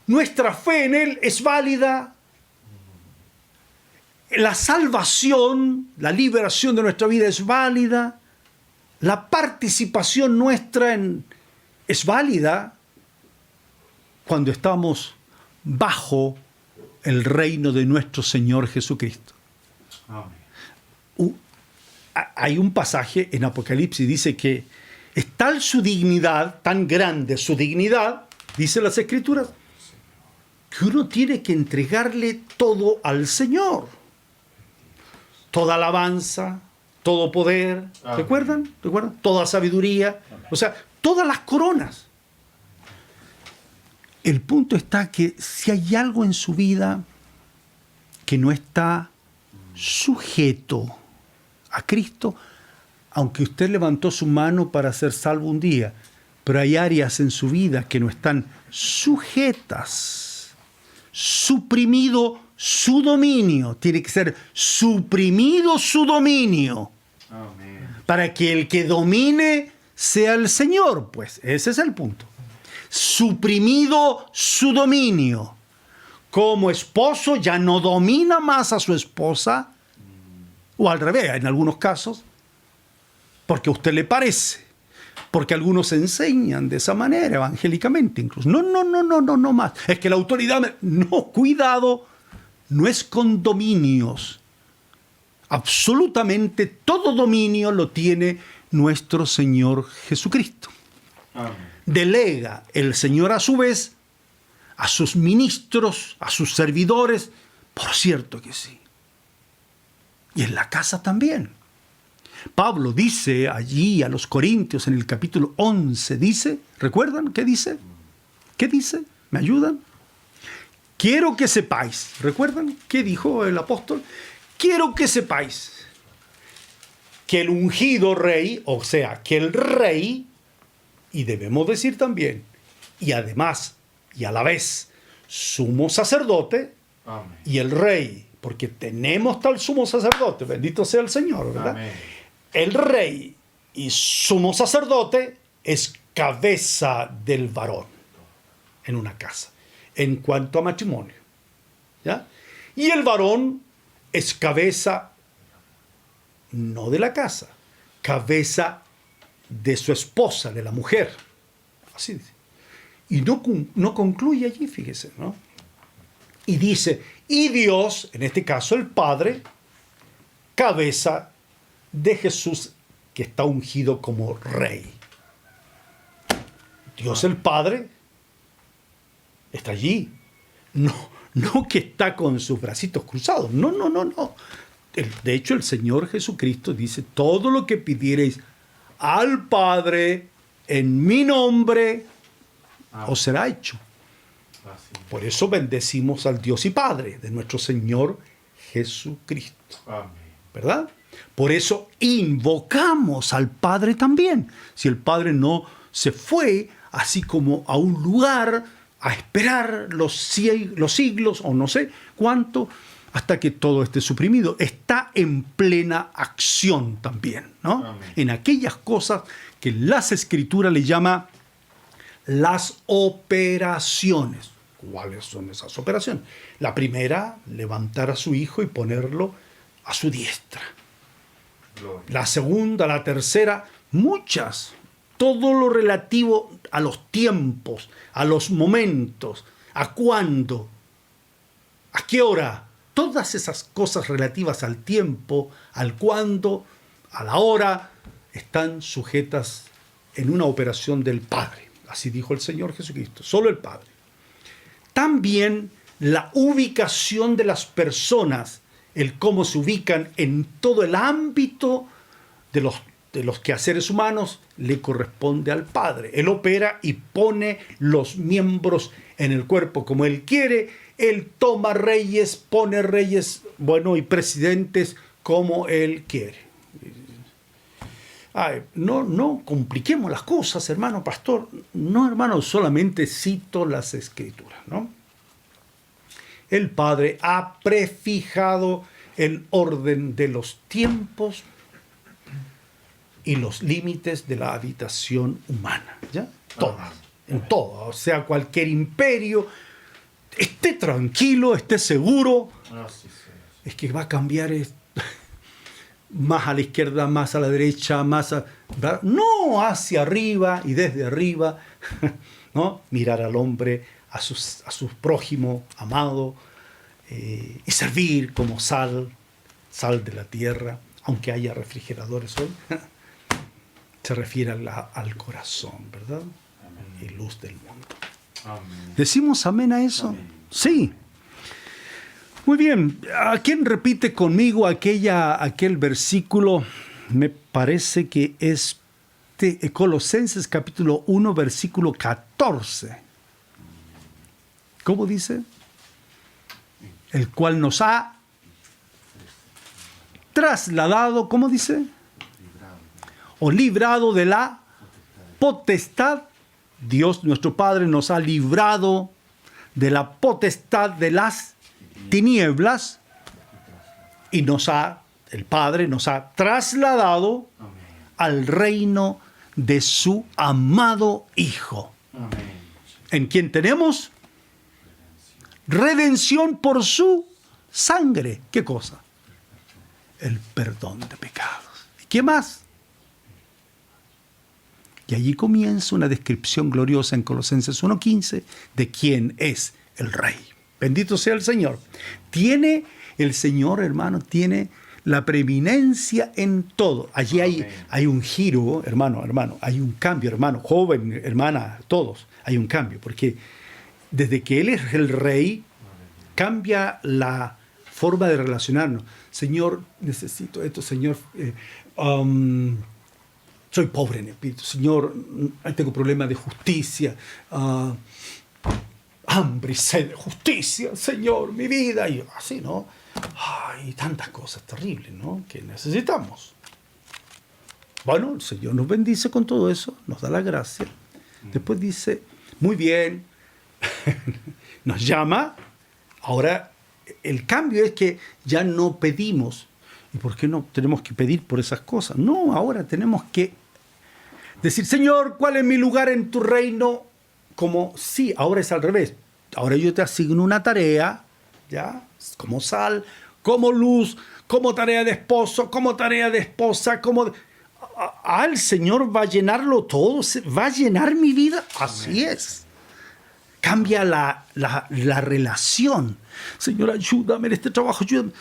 [SPEAKER 1] Nuestra fe en Él es válida. La salvación, la liberación de nuestra vida es válida. La participación nuestra es válida cuando estamos bajo el reino de nuestro Señor Jesucristo.
[SPEAKER 2] Amén.
[SPEAKER 1] Hay un pasaje en Apocalipsis, dice que es tal su dignidad, tan grande su dignidad, dice las Escrituras, que uno tiene que entregarle todo al Señor. Toda alabanza, todo poder,
[SPEAKER 2] Amén.
[SPEAKER 1] ¿recuerdan? Toda sabiduría, o sea, todas las coronas. El punto está que si hay algo en su vida que no está sujeto a Cristo, aunque usted levantó su mano para ser salvo un día, pero hay áreas en su vida que no están sujetas, suprimido su dominio, tiene que ser suprimido su dominio,
[SPEAKER 2] Amén.
[SPEAKER 1] para que el que domine sea el Señor, pues ese es el punto. suprimido su dominio. Como esposo ya no domina más a su esposa, o al revés, en algunos casos, porque a usted le parece, porque algunos enseñan de esa manera, evangélicamente incluso. No más. Es que la autoridad... No, cuidado, no es con dominios. Absolutamente todo dominio lo tiene nuestro Señor Jesucristo.
[SPEAKER 2] Amén.
[SPEAKER 1] Delega el Señor a su vez a sus ministros, a sus servidores, por cierto que sí. Y en la casa también. Pablo dice allí a los Corintios en el capítulo 11, dice, ¿recuerdan qué dice? ¿Qué dice? ¿Me ayudan? Quiero que sepáis, ¿recuerdan qué dijo el apóstol? Quiero que sepáis que el ungido rey, o sea, que el rey, y debemos decir también, y además, y a la vez, sumo sacerdote,
[SPEAKER 2] Amén.
[SPEAKER 1] y el rey, porque tenemos tal sumo sacerdote, bendito sea el Señor, ¿verdad?
[SPEAKER 2] Amén.
[SPEAKER 1] El rey y sumo sacerdote es cabeza del varón en una casa, en cuanto a matrimonio, ¿ya? Y el varón es cabeza no de la casa, cabeza de su esposa, de la mujer. Así dice. Y no concluye allí, fíjese, ¿no? Y dice, y Dios, en este caso el Padre, cabeza de Jesús, que está ungido como rey. Dios el Padre está allí. No que está con sus bracitos cruzados. No. De hecho, el Señor Jesucristo dice, todo lo que pidiereis al Padre en mi nombre, os será hecho.
[SPEAKER 2] Así.
[SPEAKER 1] Por eso bendecimos al Dios y Padre de nuestro Señor Jesucristo.
[SPEAKER 2] Amén.
[SPEAKER 1] ¿Verdad? Por eso invocamos al Padre también. Si el Padre no se fue así como a un lugar a esperar los siglos o no sé cuánto, hasta que todo esté suprimido. Está en plena acción también, ¿no?
[SPEAKER 2] Amén.
[SPEAKER 1] En aquellas cosas que las Escrituras le llama las operaciones. ¿Cuáles son esas operaciones? La primera, levantar a su hijo y ponerlo a su diestra.
[SPEAKER 2] Gloria.
[SPEAKER 1] La segunda, la tercera, muchas. Todo lo relativo a los tiempos, a los momentos, a cuándo, a qué hora. Todas esas cosas relativas al tiempo, al cuándo, a la hora, están sujetas en una operación del Padre. Así dijo el Señor Jesucristo, solo el Padre. También la ubicación de las personas, el cómo se ubican en todo el ámbito de los quehaceres humanos, le corresponde al Padre. Él opera y pone los miembros en el cuerpo como Él quiere. Él toma reyes, pone reyes, bueno, y presidentes como Él quiere. Ay, no compliquemos las cosas, hermano pastor. No, hermano, solamente cito las Escrituras, ¿no? El Padre ha prefijado el orden de los tiempos y los límites de la habitación humana, ¿ya? Todas, en todo, o sea, cualquier imperio, esté tranquilo, esté seguro,
[SPEAKER 2] Así sea.
[SPEAKER 1] es que va a cambiar más a la izquierda, más a la derecha, no hacia arriba y desde arriba, ¿no? Mirar al hombre, a sus prójimos, amado, y servir como sal de la tierra, aunque haya refrigeradores hoy. Se refiere al corazón, ¿verdad?
[SPEAKER 2] Amén.
[SPEAKER 1] Y luz del mundo.
[SPEAKER 2] Amén.
[SPEAKER 1] ¿Decimos amén a eso?
[SPEAKER 2] Amén.
[SPEAKER 1] Sí. Muy bien. ¿A quién repite conmigo aquel versículo? Me parece que es de Colosenses capítulo 1, versículo 14. ¿Cómo dice? El cual nos ha trasladado, ¿cómo dice? O librado de la potestad. Dios nuestro Padre nos ha librado de la potestad de las tinieblas y el Padre nos ha trasladado
[SPEAKER 2] Amén.
[SPEAKER 1] al reino de su amado Hijo.
[SPEAKER 2] Amén.
[SPEAKER 1] en quien tenemos redención por su sangre. ¿Qué cosa? El perdón de pecados. ¿Y qué más? Y allí comienza una descripción gloriosa en Colosenses 1:15 de quién es el Rey. Bendito sea el Señor. Tiene el Señor, hermano, tiene la preeminencia en todo. Allí hay un giro, hermano, hay un cambio, hermano, joven, hermana, todos. Hay un cambio, porque desde que Él es el Rey, cambia la forma de relacionarnos. Señor, necesito esto, Señor. Soy pobre en espíritu, Señor, tengo problemas de justicia, hambre y sed de justicia, Señor, mi vida, y así, ¿no? Ay, tantas cosas terribles, ¿no?, que necesitamos. Bueno, el Señor nos bendice con todo eso, nos da la gracia. Después dice, muy bien, nos llama. Ahora, el cambio es que ya no pedimos. ¿Y por qué no tenemos que pedir por esas cosas? No, ahora tenemos que decir, Señor, ¿cuál es mi lugar en tu reino? Como sí, ahora es al revés. Ahora yo te asigno una tarea, ¿ya? Como sal, como luz, como tarea de esposo, como tarea de esposa, como... el Señor va a llenarlo todo, va a llenar mi vida. Así es. Cambia la relación. Señor, ayúdame en este trabajo, ayúdame.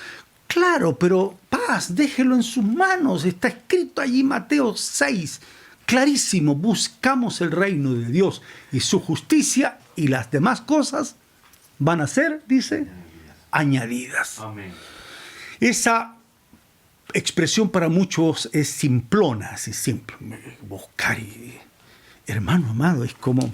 [SPEAKER 1] Claro, pero paz, déjelo en sus manos. Está escrito allí Mateo 6. Clarísimo, buscamos el reino de Dios y su justicia y las demás cosas van a ser, dice, añadidas.
[SPEAKER 2] Amén.
[SPEAKER 1] Esa expresión para muchos es simplona, así simple. Buscar y... Hermano amado, es como...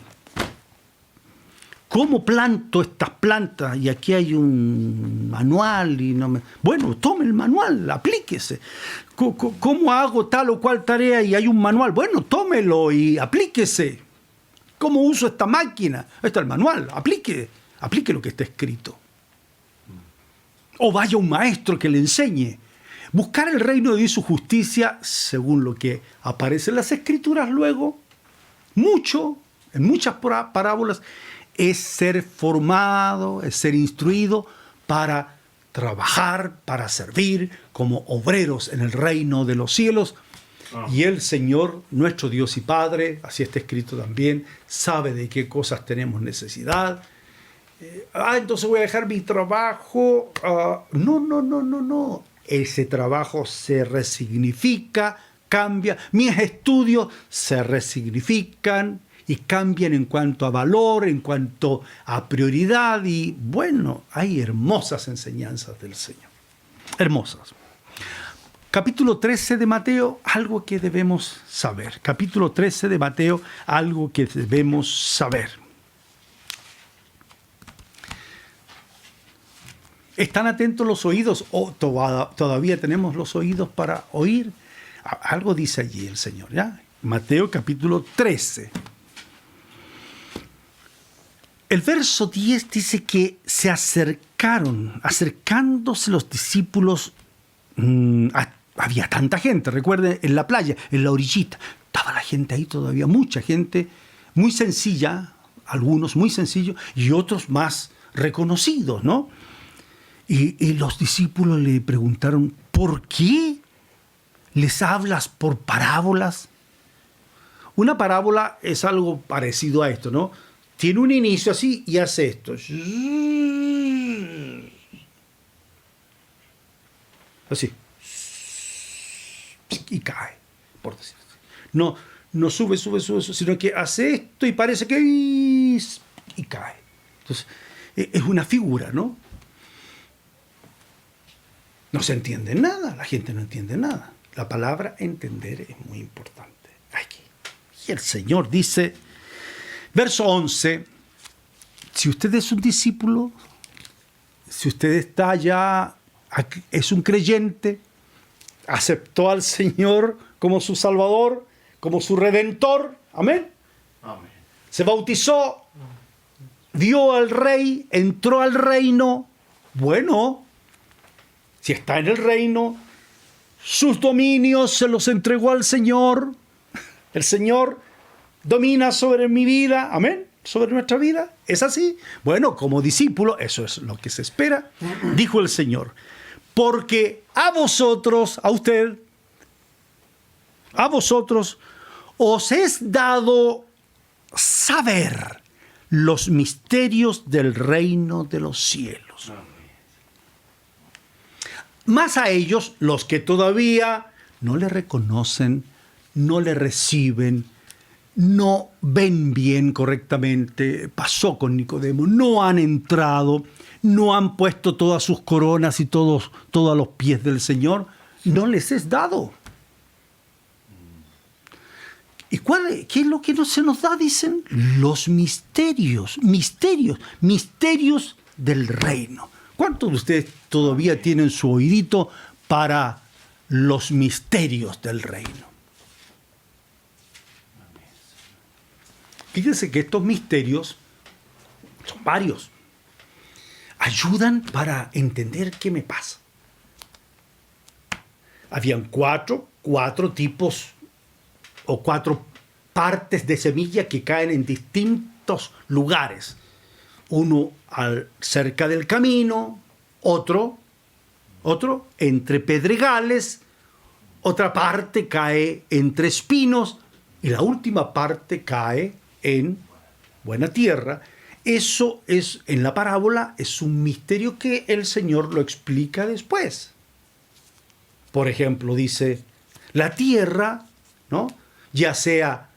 [SPEAKER 1] ¿Cómo planto estas plantas? Y aquí hay un manual. Y no me... Bueno, tome el manual, aplíquese. ¿Cómo hago tal o cual tarea? Y hay un manual. Bueno, tómelo y aplíquese. ¿Cómo uso esta máquina? Ahí está el manual, aplique lo que está escrito. O vaya un maestro que le enseñe. Buscar el reino de Dios y su justicia, según lo que aparece en las Escrituras luego, en muchas parábolas, es ser formado, es ser instruido para trabajar, para servir como obreros en el reino de los cielos. Y el Señor, nuestro Dios y Padre, así está escrito también, sabe de qué cosas tenemos necesidad. Entonces voy a dejar mi trabajo. No. Ese trabajo se resignifica, cambia. Mis estudios se resignifican y cambian en cuanto a valor, en cuanto a prioridad. Y bueno, hay hermosas enseñanzas del Señor. Hermosas. Capítulo 13 de Mateo, algo que debemos saber. Capítulo 13 de Mateo, algo que debemos saber. ¿Están atentos los oídos? ¿O todavía tenemos los oídos para oír? Algo dice allí el Señor, ¿ya? Mateo capítulo 13. El verso 10 dice que se acercándose los discípulos, había tanta gente, recuerden, en la playa, en la orillita, estaba la gente ahí todavía, mucha gente, muy sencilla, algunos muy sencillos y otros más reconocidos, ¿no? Y los discípulos le preguntaron, ¿por qué les hablas por parábolas? Una parábola es algo parecido a esto, ¿no? Tiene un inicio así y hace esto. Así. Y cae, por decirlo así. No sube, sino que hace esto y parece que... y cae. Entonces, es una figura, ¿no? No se entiende nada, la gente no entiende nada. La palabra entender es muy importante. Aquí. Y el Señor dice, verso 11, si usted es un discípulo, si usted está ya, es un creyente, aceptó al Señor como su Salvador, como su Redentor, amén.
[SPEAKER 2] Amén.
[SPEAKER 1] Se bautizó, vio al Rey, entró al reino, bueno, si está en el reino, sus dominios se los entregó al Señor. El Señor domina sobre mi vida. Amén. sobre nuestra vida. ¿Es así? Bueno, como discípulo, eso es lo que se espera, dijo el Señor. Porque a vosotros, a usted, a vosotros, os es dado saber los misterios del reino de los cielos. Más a ellos, los que todavía no le reconocen, no le reciben, no ven bien correctamente. Pasó con Nicodemo, no han entrado, no han puesto todas sus coronas y todos a los pies del Señor. No les es dado. ¿Y qué es lo que no se nos da? Dicen los misterios del reino. ¿Cuántos de ustedes todavía tienen su oídito para los misterios del reino? Fíjense que estos misterios son varios. Ayudan para entender qué me pasa. Habían cuatro tipos o 4 partes de semilla que caen en distintos lugares. Uno cerca del camino, otro entre pedregales, otra parte cae entre espinos y la última parte cae en buena tierra. Eso es, en la parábola, es un misterio que el Señor lo explica después. Por ejemplo, dice, la tierra, ¿no?, ya sea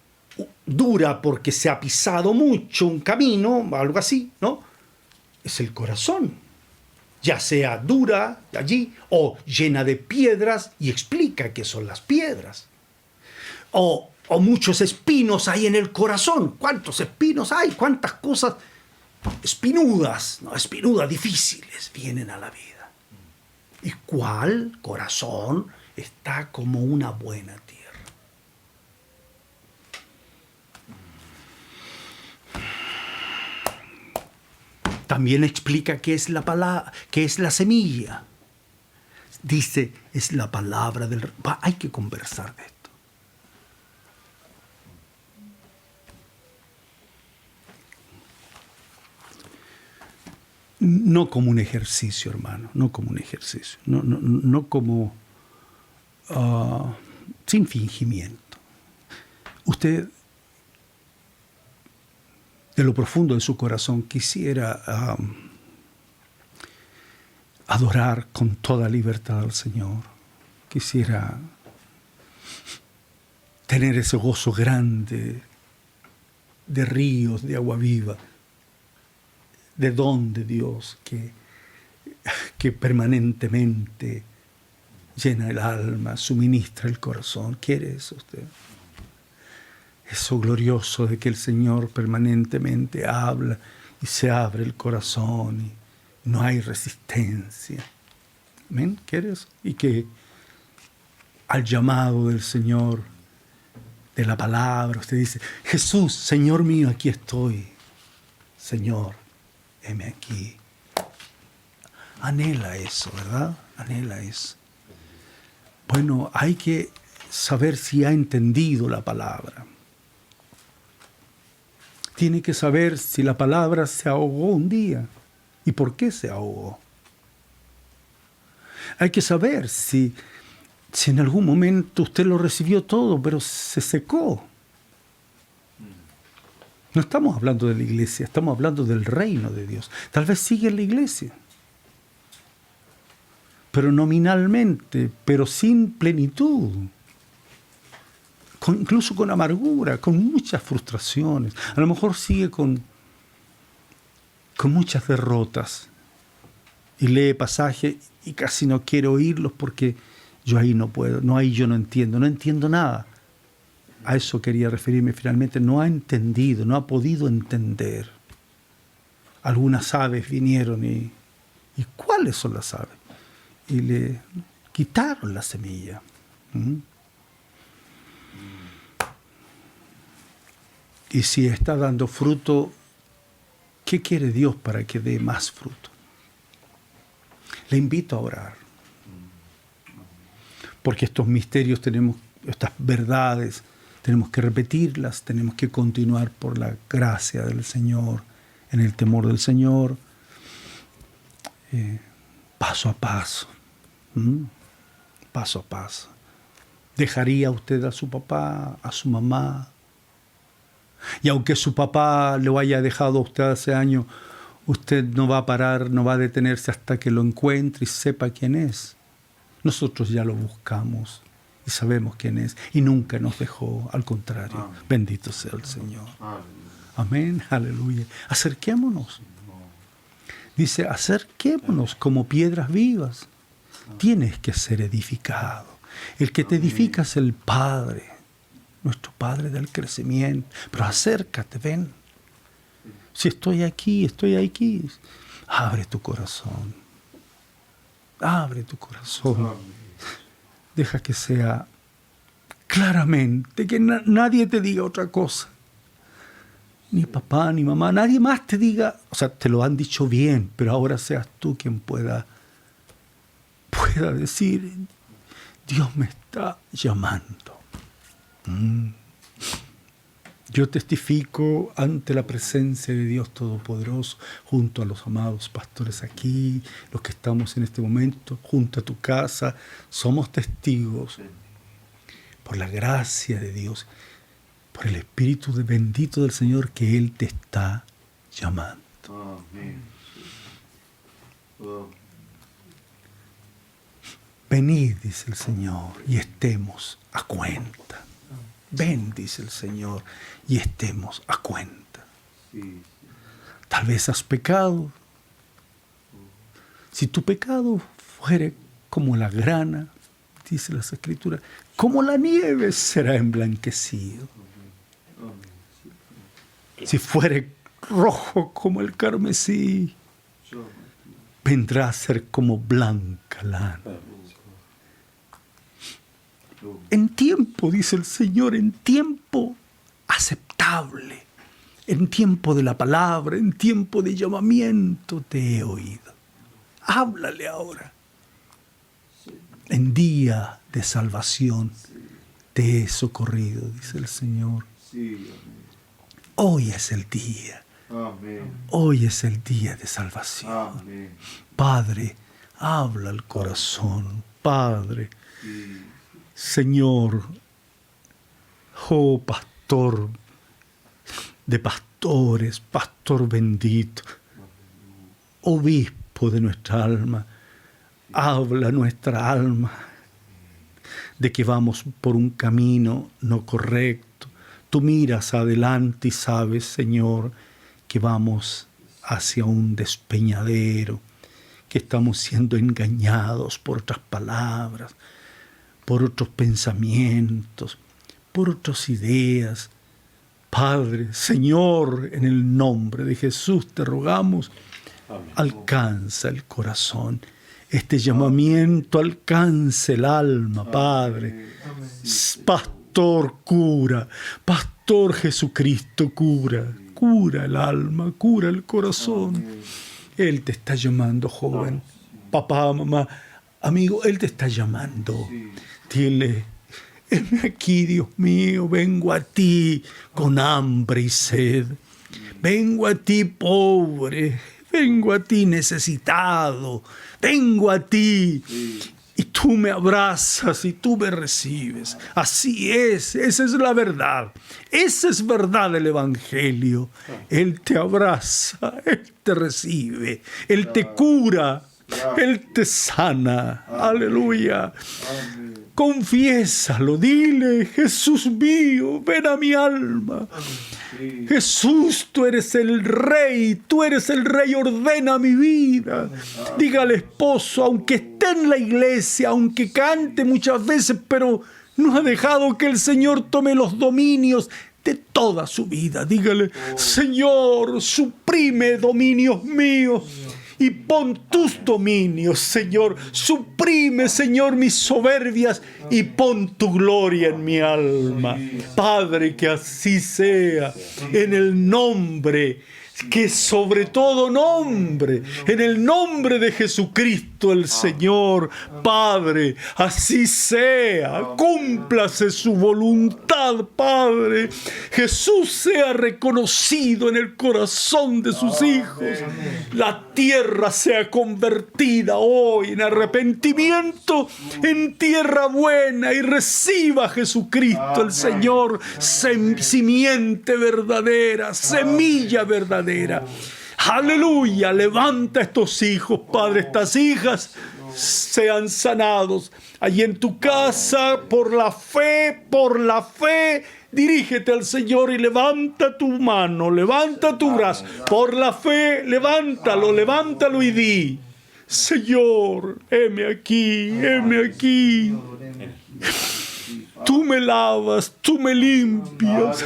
[SPEAKER 1] dura porque se ha pisado mucho un camino, algo así, ¿no?, es el corazón. Ya sea dura allí o llena de piedras, y explica qué son las piedras. O muchos espinos hay en el corazón. ¿Cuántos espinos hay? ¿Cuántas cosas espinudas, difíciles vienen a la vida? ¿Y cuál corazón está como una buena tierra? También explica qué es la palabra, qué es la semilla. Dice, es la palabra del... Hay que conversar de esto. No como un ejercicio, hermano, no como un ejercicio, no como sin fingimiento. Usted, de lo profundo de su corazón, quisiera adorar con toda libertad al Señor. Quisiera tener ese gozo grande de ríos de agua viva, de don de Dios que permanentemente llena el alma, suministra el corazón. ¿Quiere eso usted? Eso glorioso de que el Señor permanentemente habla y se abre el corazón y no hay resistencia. ¿Amén? ¿Quiere eso? Y que al llamado del Señor, de la palabra, usted dice, Jesús, Señor mío, aquí estoy. Señor, heme aquí. Anhela eso, ¿verdad? Anhela eso. Bueno, hay que saber si ha entendido la palabra. Tiene que saber si la palabra se ahogó un día y por qué se ahogó. Hay que saber si en algún momento usted lo recibió todo, pero se secó. No estamos hablando de la iglesia, estamos hablando del reino de Dios. Tal vez sigue en la iglesia, pero nominalmente, pero sin plenitud. Incluso con amargura, con muchas frustraciones. A lo mejor sigue con muchas derrotas. Y lee pasajes y casi no quiere oírlos porque yo ahí no puedo, ahí yo no entiendo nada. A eso quería referirme finalmente. No ha entendido, no ha podido entender. Algunas aves vinieron ¿y cuáles son las aves? Y le quitaron la semilla. Y si está dando fruto, ¿qué quiere Dios para que dé más fruto? Le invito a orar. Porque estos misterios tenemos, estas verdades, Tenemos que repetirlas, tenemos que continuar por la gracia del Señor, en el temor del Señor, paso a paso. Paso a paso. ¿Dejaría usted a su papá, a su mamá? Y aunque su papá lo haya dejado a usted hace años, usted no va a parar, no va a detenerse hasta que lo encuentre y sepa quién es. Nosotros ya lo buscamos y sabemos quién es y nunca nos dejó, al contrario.
[SPEAKER 2] Amén.
[SPEAKER 1] Bendito sea el Señor.
[SPEAKER 2] Aleluya.
[SPEAKER 1] Amén, aleluya. Acerquémonos. Dice, acerquémonos como piedras vivas. Tienes que ser edificado. El que te edifica es el Padre, nuestro Padre del crecimiento. Pero acércate, ven. Si estoy aquí. Abre tu corazón. Abre tu corazón.
[SPEAKER 2] Amén.
[SPEAKER 1] Deja que sea claramente, que nadie te diga otra cosa. Ni papá, ni mamá, nadie más te diga, o sea, te lo han dicho bien, pero ahora seas tú quien pueda decir, Dios me está llamando. Yo testifico ante la presencia de Dios Todopoderoso, junto a los amados pastores aquí, los que estamos en este momento, junto a tu casa, somos testigos por la gracia de Dios, por el Espíritu bendito del Señor, que Él te está llamando.
[SPEAKER 2] Amén.
[SPEAKER 1] Venid, dice el Señor, y estemos a cuenta. Ven, dice el Señor, y estemos a cuenta.
[SPEAKER 2] Sí.
[SPEAKER 1] Tal vez has pecado. Si tu pecado fuere como la grana, dice las Escrituras, como la nieve será emblanquecido. Si fuere rojo como el carmesí, vendrá a ser como blanca lana. En tiempo, dice el Señor, en tiempo aceptable, en tiempo de la palabra, en tiempo de llamamiento te he oído. Háblale ahora. En día de salvación te he socorrido, dice el Señor. Hoy es el día.
[SPEAKER 2] Amén.
[SPEAKER 1] Hoy es el día de salvación.
[SPEAKER 2] Amén.
[SPEAKER 1] Padre, habla al corazón. Padre,
[SPEAKER 2] Sí.
[SPEAKER 1] Señor, oh pastor de pastores, pastor bendito, obispo de nuestra alma, habla nuestra alma de que vamos por un camino no correcto. Tú miras adelante y sabes, Señor, que vamos hacia un despeñadero, que estamos siendo engañados por otras palabras, por otros pensamientos, por otras ideas. Padre, Señor, en el nombre de Jesús te rogamos, alcanza el corazón. Este llamamiento alcance el alma, Padre. Pastor, cura. Pastor Jesucristo, cura. Cura el alma, cura el corazón. Él te está llamando, joven. Papá, mamá, amigo, Él te está llamando. Dile, heme aquí, Dios mío, vengo a ti con hambre y sed. Vengo a ti pobre, vengo a ti necesitado, vengo a ti. Y tú me abrazas y tú me recibes. Así es, esa es la verdad. Esa es verdad del Evangelio. Él te abraza, Él te recibe, Él te cura, Él te sana. Aleluya. Confiésalo, dile, Jesús mío, ven a mi alma. Jesús, tú eres el Rey, ordena mi vida. Diga al esposo, aunque esté en la iglesia, aunque cante muchas veces, pero no ha dejado que el Señor tome los dominios de toda su vida. Dígale, Señor, suprime dominios míos y pon tus dominios, Señor. Suprime, Señor, mis soberbias y pon tu gloria en mi alma. Padre, que así sea, en el nombre que sobre todo nombre, en el nombre de Jesucristo. Cristo el Señor. Padre, así sea. Cúmplase su voluntad, Padre. Jesús sea reconocido en el corazón de sus hijos. La tierra sea convertida hoy en arrepentimiento, en tierra buena, y reciba a Jesucristo el Señor, simiente verdadera, semilla verdadera. Aleluya, levanta a estos hijos, Padre, estas hijas sean sanados. Allí en tu casa, por la fe, dirígete al Señor y levanta tu mano, levanta tu brazo. Por la fe, levántalo y di: Señor, heme aquí, heme aquí. Tú me lavas, tú me limpias.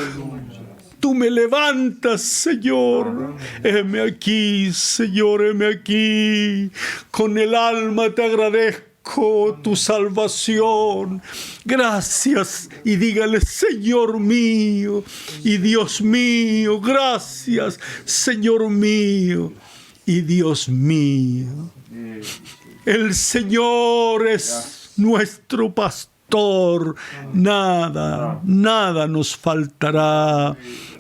[SPEAKER 1] Tú me levantas, Señor. Heme aquí, Señor, heme aquí. Con el alma te agradezco tu salvación. Gracias. Y dígale: Señor mío y Dios mío. Gracias, Señor mío y Dios mío. El Señor es nuestro pastor. Nada nos faltará.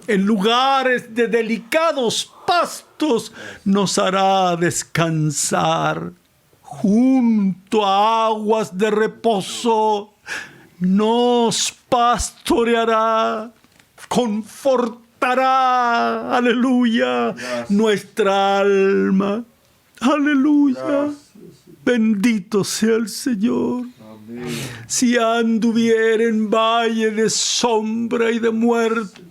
[SPEAKER 1] En lugares de delicados pastos nos hará descansar. Junto a aguas de reposo nos pastoreará. Confortará, aleluya, nuestra alma. Aleluya. Bendito sea el Señor. Si anduviera en valle de sombra y de muerte,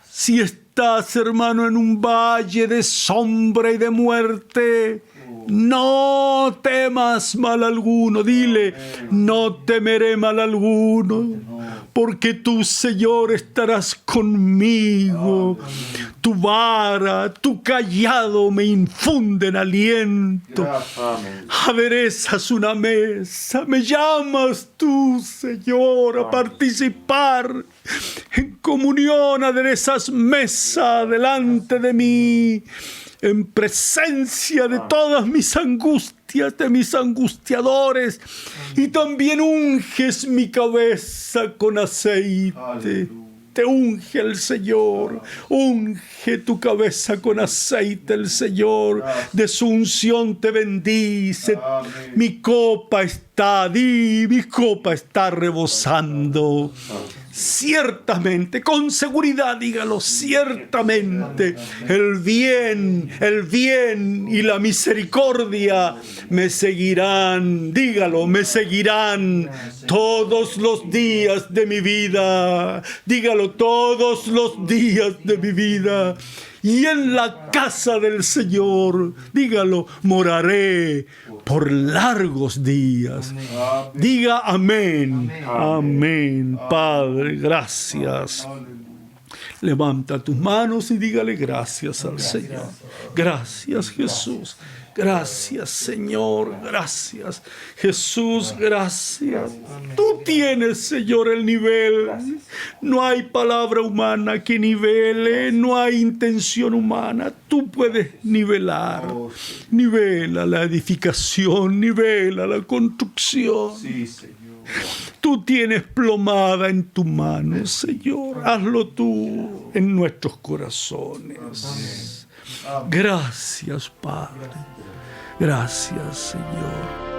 [SPEAKER 1] si estás, hermano, en un valle de sombra y de muerte, no temas mal alguno. Dile: no temeré mal alguno, porque tú, Señor, estarás conmigo. Tu vara, tu cayado me infunden aliento. Aderezas una mesa. Me llamas tú, Señor, a participar en comunión. Aderezas mesa delante de mí, en presencia de todas mis angustias, de mis angustiadores, y también unges mi cabeza con aceite. Te unge el Señor, unge tu cabeza con aceite el Señor, de su unción te bendice. Mi copa está, mi copa está rebosando. Ciertamente, con seguridad, dígalo, ciertamente, el bien y la misericordia me seguirán, dígalo, me seguirán todos los días de mi vida, dígalo, todos los días de mi vida. Y en la casa del Señor, dígalo, moraré por largos días. Diga amén. Amén. Padre, gracias. Levanta tus manos y dígale gracias al Señor. Gracias, Jesús. Gracias, Señor. Gracias, Jesús. Gracias. Tú tienes, Señor, el nivel. No hay palabra humana que nivele. No hay intención humana. Tú puedes nivelar. Nivela la edificación. Nivela la construcción.
[SPEAKER 2] Sí, Señor.
[SPEAKER 1] Tú tienes plomada en tu mano, Señor. Hazlo tú en nuestros corazones. Gracias, Padre. Gracias, Señor.